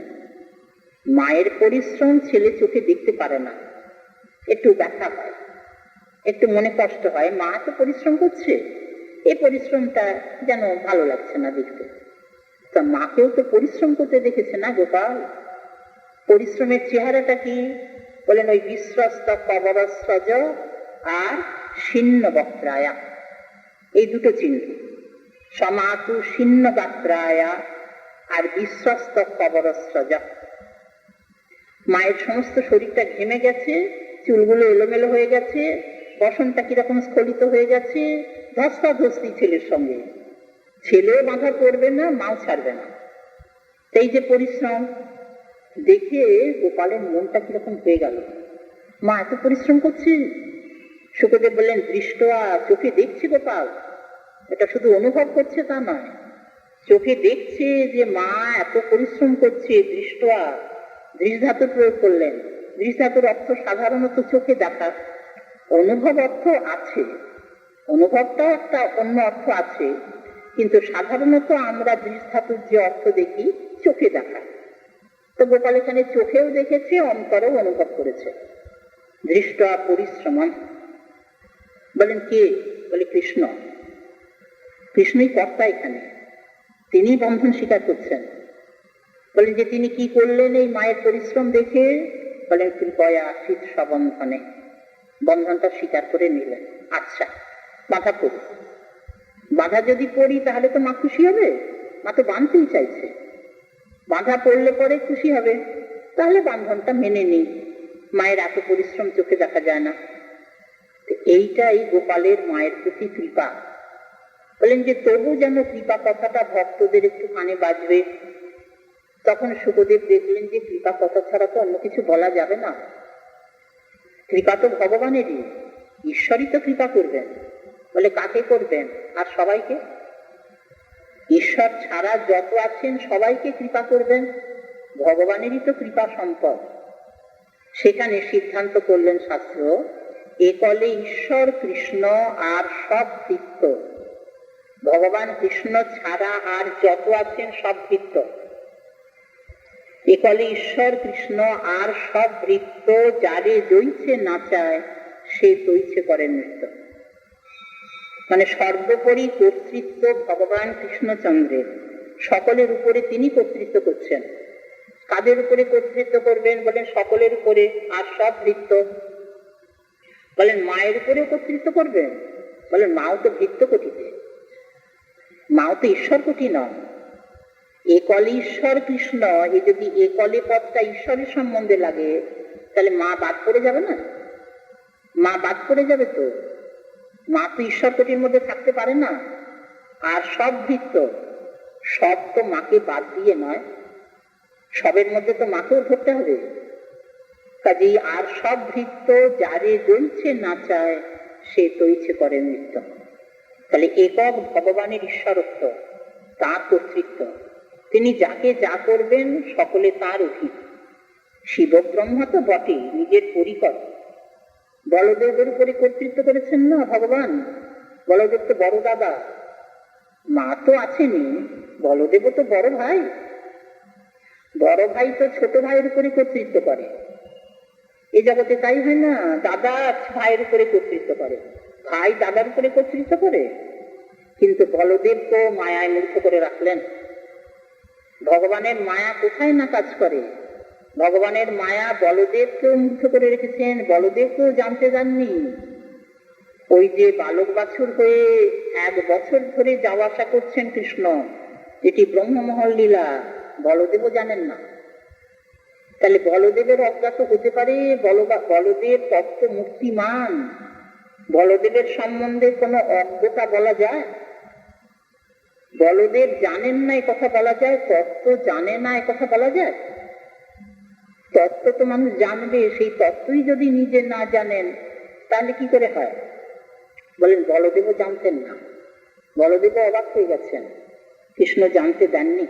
মায়ের পরিশ্রম ছেলে চোখে দেখতে পারে না, একটু ব্যথা হয়, একটু মনে কষ্ট হয়, মা তো পরিশ্রম করছে, এই পরিশ্রমটা যেন ভালো লাগছে না দেখতে। তা মাকেও তো পরিশ্রম করতে দেখেছে না গোপাল। পরিশ্রমের চেহারাটা কি? বলেন ওই বিশ্বস্ত কবরস্রজ আর শীর্ণ বক্ত্রায়া, এই দুটো চিহ্ন, সমাতু শীর্ণ গাত্রায়া আর বিশ্বস্ত কবরস্রজ। মায়ের সমস্ত শরীরটা ঘেমে গেছে, চুলগুলো এলোমেলো হয়ে গেছে, বসনটা কিরকম স্খলিত হয়ে গেছে, ধস্তাধস্তি ছেলের সঙ্গে, ছেলেও বাধা করবে না, মাও ছাড়বে না। এই যে পরিশ্রম দেখে গোপালের মনটা কিরকম হয়ে গেল, মা এত পরিশ্রম করছে। শুকদেব বললেন দৃষ্টয়া, চোখে দেখছে গোপাল, এটা শুধু অনুভব করছে তা নয়, চোখে দেখছে যে মা এত পরিশ্রম করছে। দৃষ্টয়া, দৃঢ়ধাতু প্রয়োগ করলেন। দৃঢ়ধাতুর অর্থ সাধারণত চোখে দেখা, অনুভব অর্থ আছে, অনুভবটা একটা অন্য অর্থ আছে, কিন্তু সাধারণত আমরা দৃঢ়ধাতুর যে অর্থ দেখি চোখে দেখা। তো গোপাল এখানে চোখেও দেখেছে, অন্তরেও অনুভব করেছে। দৃষ্ট পরিশ্রমম। বলেন কে? বলে কৃষ্ণ। কৃষ্ণই কর্তা এখানে, তিনি বন্ধন স্বীকার করছেন। বলেন যে তিনি কি করলেন এই মায়ের পরিশ্রম দেখে? বলেন কৃপয়া শীত সবন্ধনে, বন্ধনটা স্বীকার করে নিলেন। আচ্ছা, বাধা পড়ি, বাধা যদি পড়ি তাহলে তো মা খুশি হবে, মা তো বাঁধতেই চাইছে, বাধা পড়লে পরে খুশি হবে, তাহলে বন্ধনটা মেনে নিই, মায়ের এত পরিশ্রম চোখে দেখা যায় না। এইটাই গোপালের মায়ের প্রতি কৃপা। বলেন যে তবু যেন কৃপা কথাটা ভক্তদের একটু কানে বাজবে। তখন শুকদেব দেখলেন যে কৃপা কথা ছাড়া তো অন্য কিছু বলা যাবে না, কৃপা তো ভগবানেরই, ঈশ্বরই তো কৃপা করবেন। বলে কাকে করবেন? আর সবাইকে, ঈশ্বর ছাড়া যত আছেন সবাইকে কৃপা করবেন, ভগবানেরই তো কৃপা সম্পদ। সেখানে সিদ্ধান্ত করলেন শাস্ত্র, একলে ঈশ্বর কৃষ্ণ আর সব ভৃত্য, ভগবান কৃষ্ণ ছাড়া আর যত আছেন সব ভৃত্য। একলে ঈশ্বর কৃষ্ণ আর সব ভৃত্য, যারে দইছে নাচায় সে দইছে করে নৃত্য। মানে সর্বোপরি কর্তৃত্ব ভগবান কৃষ্ণচন্দ্রের, সকলের উপরে তিনি কর্তৃত্ব করছেন। কাদের উপরে কর্তৃত্ব করবেন? বলেন সকলের উপরে। আর সব ভৃত্য, বলেন মায়ের উপরে কর্তৃত্ব করবেন। বলেন মাও তো ভৃত্য কোটিতে, মাও তো ঈশ্বর কোটি নয়। একলে ঈশ্বর কৃষ্ণ, এই যদি একলে পদটা ঈশ্বরের সম্বন্ধে লাগে তাহলে মা বাদ পড়ে যাবে না? মা বাদ পড়ে যাবে তো, মা তো ঈশ্বর কোটির মধ্যে থাকতে পারে না। আর সব ভৃত্য, সব তো মাকে বাদ দিয়ে নয়, সবের মধ্যে তো মাকেও ধরতে হবে। কাজেই আর সব ভৃত্য, যারে দইছে নাচায় সে দইছে করে নৃত্য। তাহলে একক ভগবানের ঈশ্বরত্ব, তাঁর কর্তৃত্ব, তিনি যাকে যা করবেন সকলে তার অধীন। শিব ব্রহ্মা তো বটে, নিজের পরিকর। বলদেবের উপরে কর্তৃত্ব করেছেন না ভগবান, বলদেব তো বড় দাদা, মা তো আছেনি, বলদেব তো বড় ভাই, বড় ভাই তো ছোট ভাইয়ের উপরে কর্তৃত্ব করে। এই জগতে তাই হয় না, দাদা ভাইয়ের উপরে কর্তৃত্ব করে, ভাই দাদার উপরে কর্তৃত্ব করে। কিন্তু বলদেব তো মায়ায় মুগ্ধ করে রাখলেন। ভগবানের মায়া কোথায় না কাজ করে? ভগবানের মায়া বলদেবকেও মুগ্ধ করে রেখেছেন, বলদেবকেও জানতে যাননি। ওই যে বালক বাছুর হয়ে 1 বছর ধরে যাওয়া আসা করছেন কৃষ্ণ, এটি ব্রহ্মমহল লীলা, বলদেবও জানেন না। তাহলে বলদেবের অজ্ঞাত হতে পারে? বলদেব তত্ত্ব মুক্তিমান, বলদেবের সম্বন্ধে কোনো অজ্ঞতা বলা যায়? বলদেব জানেন না এ কথা বলা যায়? তত্ত্ব জানে না এ কথা বলা যায়? তত্ত্ব তো মানুষ জানবে, সেই তত্ত্বই যদি নিজে না জানেন তাহলে কি করে হয়? বলেন বলদেবও জানতেন না, বলদেবও অবাক হয়ে গেছেন, কৃষ্ণ জানতে দেননি।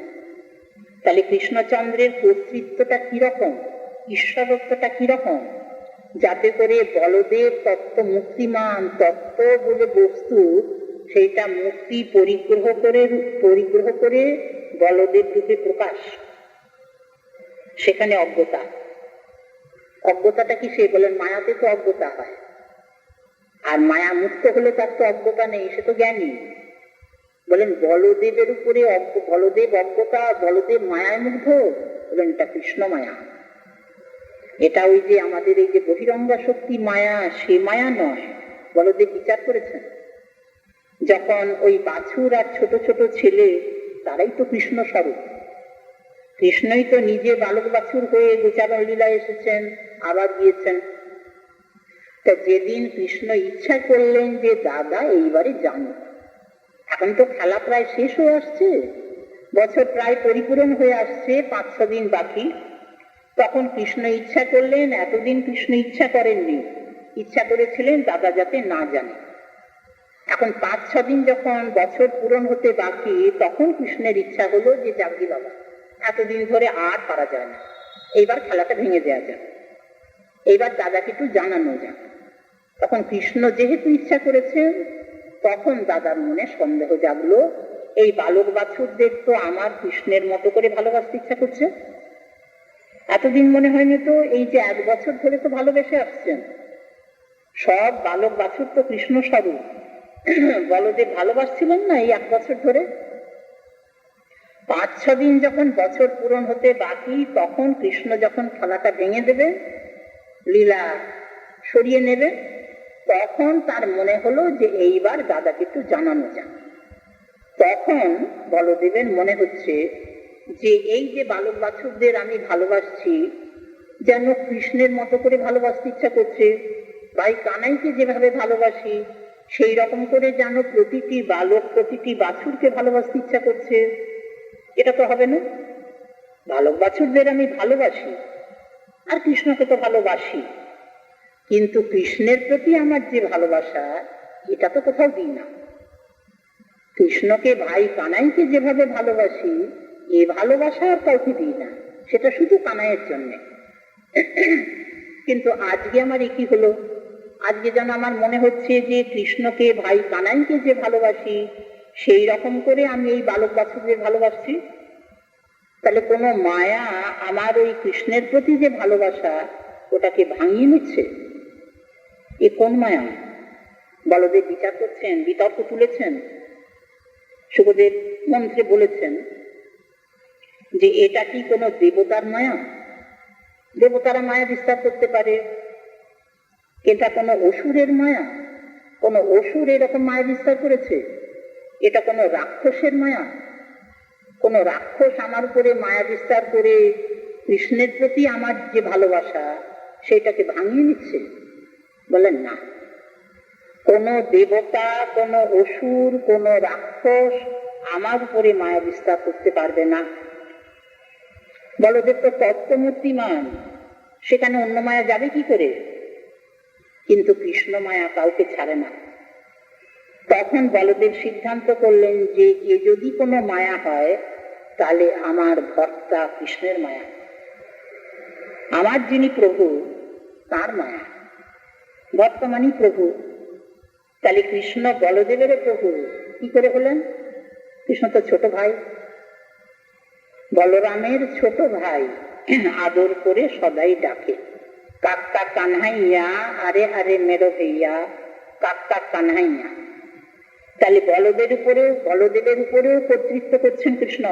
তাহলে কৃষ্ণচন্দ্রের কর্তৃত্বটা কিরকম, ঈশ্বরত্বটা কিরকম, যাতে করে বলদেব তত্ত্ব মুক্তিমান তত্ত্ব বলে বস্তু সেইটা মুক্তি পরিগ্রহ করে বলদেব রূপে প্রকাশ। সেখানে অজ্ঞতাটা কি? সে বলেন মায়াতে তো অজ্ঞতা হয়, আর মায়া মুক্ত হলে তার তো অজ্ঞতা নেই, সে তো জ্ঞানী। বলেন বলদেবের উপরে বলদেব অজ্ঞতা, বলদেব মায়ায় মুগ্ধ, বলেন এটা কৃষ্ণ মায়া। এটা ওই যে আমাদের এই যে বহিরঙ্গা শক্তি মায়া, সে মায়া নয়। বলদেব বিচার করেছেন, যখন ওই বাছুর আর ছোট ছোট ছেলে তারাই তো কৃষ্ণ স্বরূপ, কৃষ্ণই তো নিজে বালক বাছুর হয়ে গোচারণ লীলায় এসেছেন, আবার গিয়েছেন। তা যেদিন কৃষ্ণ ইচ্ছা করলেন যে দাদা এইবারে জানো, এখন তো খেলা প্রায় শেষ হয়ে আসছে, বছর প্রায় পরিপূরণ হয়ে আসছে, 5-6 দিন বাকি, তখন কৃষ্ণ ইচ্ছা করলেন। এতদিন কৃষ্ণ ইচ্ছা করেননি, ইচ্ছা করেছিলেন দাদা যাতে না জানে। এখন 5-6 দিন যখন বছর পূরণ হতে বাকি, তখন কৃষ্ণের ইচ্ছা হলো যে যাবি বাবা, এতদিন ধরে আর পারা যায় না, এইবার খেলাটা ভেঙে দেওয়া যাক, এইবার দাদাকে একটু জানানো যাক। তখন কৃষ্ণ যেহেতু ইচ্ছা করেছেন, তখন দাদার মনে সন্দেহ জাগলো, এই বালক বাছুরদের তো আমার কৃষ্ণের মতো করে ভালোবাসতে ইচ্ছা করছে। এতদিন মনে হয়নি তো, এই যে 1 বছর ধরে তো ভালোবেসে আসছেন, সব বালক বাছুর তো কৃষ্ণ স্বরূপ, বলদেব ভালোবাসছিলেন না এই 1 বছর ধরে। 5-6 দিন যখন বছর পূরণ হতে বাকি, তখন কৃষ্ণ যখন খেলাটা ভেঙে দেবে, লীলা সরিয়ে নেবে, তখন তার মনে হলো যে এইবার দাদাকে একটু জানানো যাক। তখন বলদেবের মনে হচ্ছে যে এই যে বালক বাছুরদের আমি ভালোবাসছি, যেন কৃষ্ণের মতো করে ভালোবাসতে ইচ্ছা করছে। ভাই কানাইকে যেভাবে ভালোবাসি, সেই রকম করে যেন প্রতিটি বালক প্রতিটি বাছুরকে ভালোবাসতে ইচ্ছা করছে। এটা তো হবে না। বালক বাছুরদের আমি ভালোবাসি, আর কৃষ্ণকে তো ভালোবাসি, কিন্তু কৃষ্ণের প্রতি আমার যে ভালোবাসা, এটা তো কোথাও দিই না। কৃষ্ণকে ভাই কানাইকে যেভাবে ভালোবাসি, এ ভালোবাসা আর কাউকে দিই না, সেটা শুধু কানাইয়ের জন্য। কিন্তু আজকে আমার একই হলো, আজকে যেন আমার মনে হচ্ছে যে কৃষ্ণকে ভাই কানাইকে যে ভালোবাসি, সেই রকম করে আমি এই বালক বাছুরদের ভালোবাসছি। তাহলে কোনো মায়া আমার ওই কৃষ্ণের প্রতি যে ভালোবাসা, ওটাকে ভাঙিয়ে নিচ্ছে। এ কোন মায়া? বলদেব বিচার করছেন, বিতর্ক তুলেছেন। শুকদেব মন্ত্রে বলেছেন যে এটা কি কোনো দেবতার মায়া? দেবতারা মায়া বিস্তার করতে পারে, এটা কোনো অসুরের মায়া? কোনো অসুর এরকম মায়া বিস্তার করেছে? এটা কোনো রাক্ষসের মায়া? কোন রাক্ষস আমার উপরে মায়া বিস্তার করে কৃষ্ণের প্রতি আমার যে ভালোবাসা, সেটাকে ভাঙিয়ে নিচ্ছে? বলেন না, কোন দেবতা, কোন অসুর, কোন রাক্ষস আমার উপরে মায়া বিস্তার করতে পারবে না। বলদেব তো তত্ত্বমূর্তিমান, সেখানে অন্য মায়া যাবে কি করে? কিন্তু কৃষ্ণ মায়া কাউকে ছাড়ে না। তখন বলদেব সিদ্ধান্ত করলেন যে এ যদি কোনো মায়া হয়, তাহলে আমার ভর্তা কৃষ্ণের মায়া, আমার যিনি প্রভু তার মায়া। ভর্তা মানি প্রভু। তাহলে কৃষ্ণ বলদেবের প্রভু কি করে হলেন? কৃষ্ণ তো ছোট ভাই, বলরামের ছোট ভাই, আদর করে সদাই ডাকে কাক্কা কানহাইয়া, আরে আরে মেরো ভাইয়া, কাক্কা কানহাইয়া। তাহলে বলদেবের উপরেও কর্তৃত্ব করছেন কৃষ্ণ,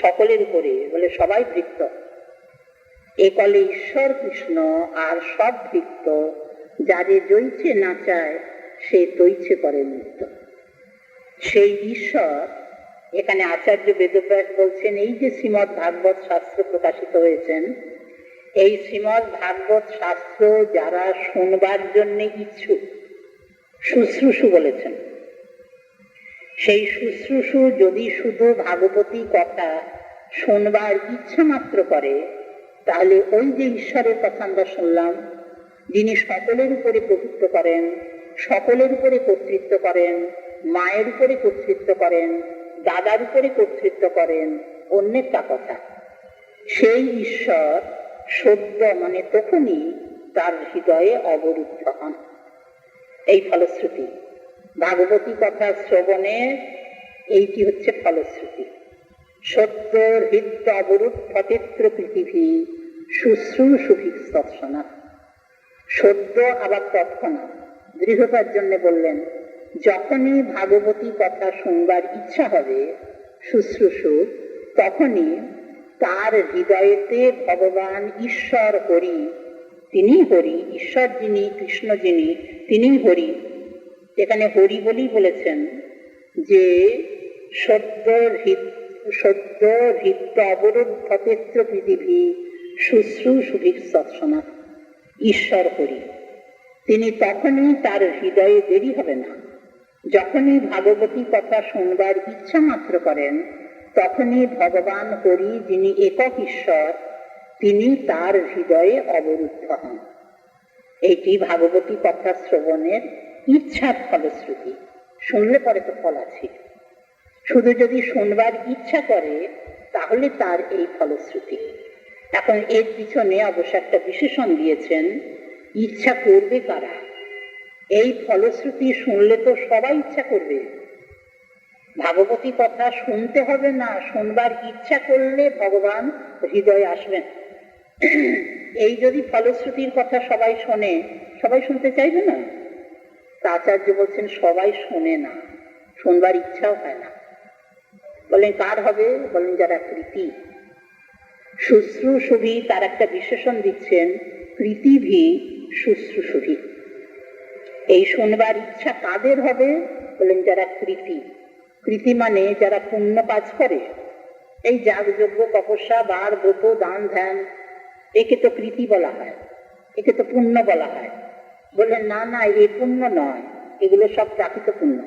সকলের উপরে, বলে সবাই ভৃত্য। এ কলে ঈশ্বর কৃষ্ণ আর সব ভৃত্য, যারে জইছে নাচায় সে তৈছে করে নৃত্য। সেই ঈশ্বর এখানে আচার্য বেদব্যাস বলছেন, এই যে শ্রীমদ্ ভাগবত শাস্ত্র প্রকাশিত হয়েছেন, এই শ্রীমদ্ ভাগবত শাস্ত্র যারা শুনবার জন্য ইচ্ছুক, শুশ্রূষু বলেছেন, সেই শুশ্রূষু যদি শুধু ভাগবতী কথা শুনবার ইচ্ছা মাত্র করে, তাহলে ওই যে ঈশ্বরের কথা আমরা শুনলাম, যিনি সকলের উপরে প্রভুত্ব করেন, সকলের উপরে কর্তৃত্ব করেন, মায়ের উপরে কর্তৃত্ব করেন, দাদার উপরে কর্তৃত্ব করেন, অন্যেরটা কথা। সেই ঈশ্বর সদ্য মানে তখনই তার হৃদয়ে অবরুদ্ধ হন। এই ফলশ্রুতি ভাগবতী কথা শ্রবণের এইটি হচ্ছে ফলশ্রুতি। সত্য হৃদ অবরুদ্ধতেত্র পৃথিবী শুশ্রূষুভি তৎসনা। সদ্য আবার তৎক্ষণাৎ দৃঢ়তার জন্য বললেন, যখনই ভাগবতী কথা শুনবার ইচ্ছা হবে শুশ্রূষু, তখনই তার হৃদয়েতে ভগবান ঈশ্বর হরি, তিনি হরি, ঈশ্বর যিনি, কৃষ্ণ যিনি, তিনি হরি। এখানে হরি বলেই বলেছেন যে সদ্য হৃদ অবরুদ্ধতেত্র পৃথিবী শুশ্রূষুভি তৎসনা। ঈশ্বর হরি, তিনি তখনই, তার হৃদয়ে দেরি হবে না, যখনই ভাগবতী কথা শুনবার ইচ্ছা মাত্র করেন, তখনই ভগবান হরি যিনি একক ঈশ্বর, তিনি তার হৃদয়ে অবরুদ্ধ হন। এইটি ভাগবতী কথা শ্রবণের ইচ্ছার ফলশ্রুতি। শুনলে পরে তো ফল আছে, শুধু যদি শুনবার ইচ্ছা করে তাহলে তার এই ফলশ্রুতি। এখন এর পিছনে অবশ্য একটা বিশেষণ দিয়েছেন, ইচ্ছা করবে কারা? এই ফলশ্রুতি শুনলে তো সবাই ইচ্ছা করবে। ভাগবতী কথা শুনতে হবে না, শুনবার ইচ্ছা করলে ভগবান হৃদয়ে আসবেন। এই যদি ফলশ্রুতির কথা সবাই শোনে, সবাই শুনতে চাইবে না? তা আচার্য বলছেন সবাই শোনে না, শুনবার ইচ্ছাও হয় না। বলেন কার হবে? বলেন যারা কৃতি। শুশ্রূষুভি তার একটা বিশেষণ দিচ্ছেন, কৃতিভি শুশ্রূষুভি। এই শুনবার ইচ্ছা কাদের হবে? বলেন যারা কৃতি। কৃতি মানে যারা পুণ্য কাজ করে, এই যাগযজ্ঞ তপস্যা বার ব্রত দান ধ্যান, একে তো কৃতি বলা হয়, একে তো পুণ্য বলা হয়। বললেন না না, এ পুণ্য নয়, এগুলো সব প্রাকৃত পুণ্য।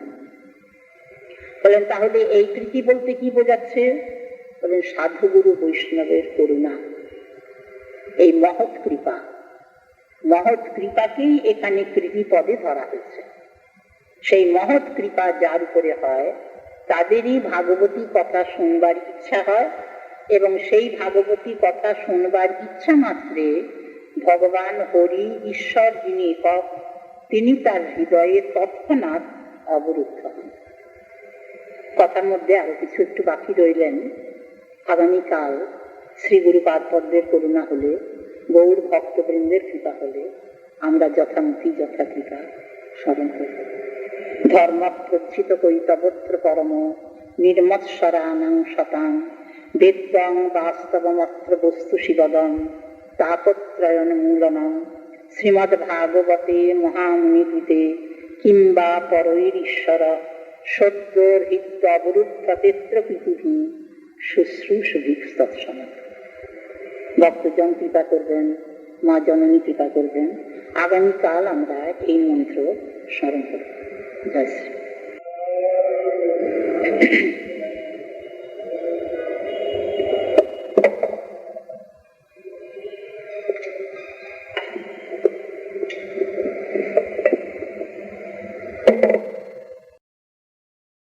বলেন তাহলে এই কৃতি বলতে কি বোঝাচ্ছে? বলেন সাধুগুরু বৈষ্ণবের করুণা, এই মহৎ কৃপা, মহৎ কৃপাকেই এখানে কৃতি পদে ধরা হয়েছে। সেই মহৎ কৃপা যার উপরে হয় তাদেরই ভাগবতী কথা শুনবার ইচ্ছা হয়, এবং সেই ভাগবতী কথা শুনবার ইচ্ছা মাত্রে ভগবান হরি ঈশ্বর যিনি একক, তিনি তার হৃদয়ে তৎক্ষণাৎ অবরুদ্ধ হন। কথার মধ্যে আরো কিছু একটু বাকি রইলেন। আগামীকাল শ্রী গুরুপাদ পদ্মের করুণা হলে, গৌর ভক্তবৃন্দের কৃপা হলে আমরা যথামতি যথাকৃপা স্মরণ করব। ধর্ম প্রচ্ছিত কৈতবত্র পরম নির্মৎসরানাং শতাং বেদ্যং বাস্তবমত্র বস্তু শিবদং তাপত্রয়ন মূলনং শ্রীমদ্ ভাগবতে মহামুনিকৃতে কিংবা পরৈরীশ্বর সদ্য হৃদ অবরুদ্ধতেত্র পৃথিবী শুশ্রূষুভি তৎসনা। ভক্তজন কৃপা করবেন, মা জননী কৃপা করবেন। আগামীকাল আমরা এই মন্ত্র স্মরণ করব। জয় শ্রী।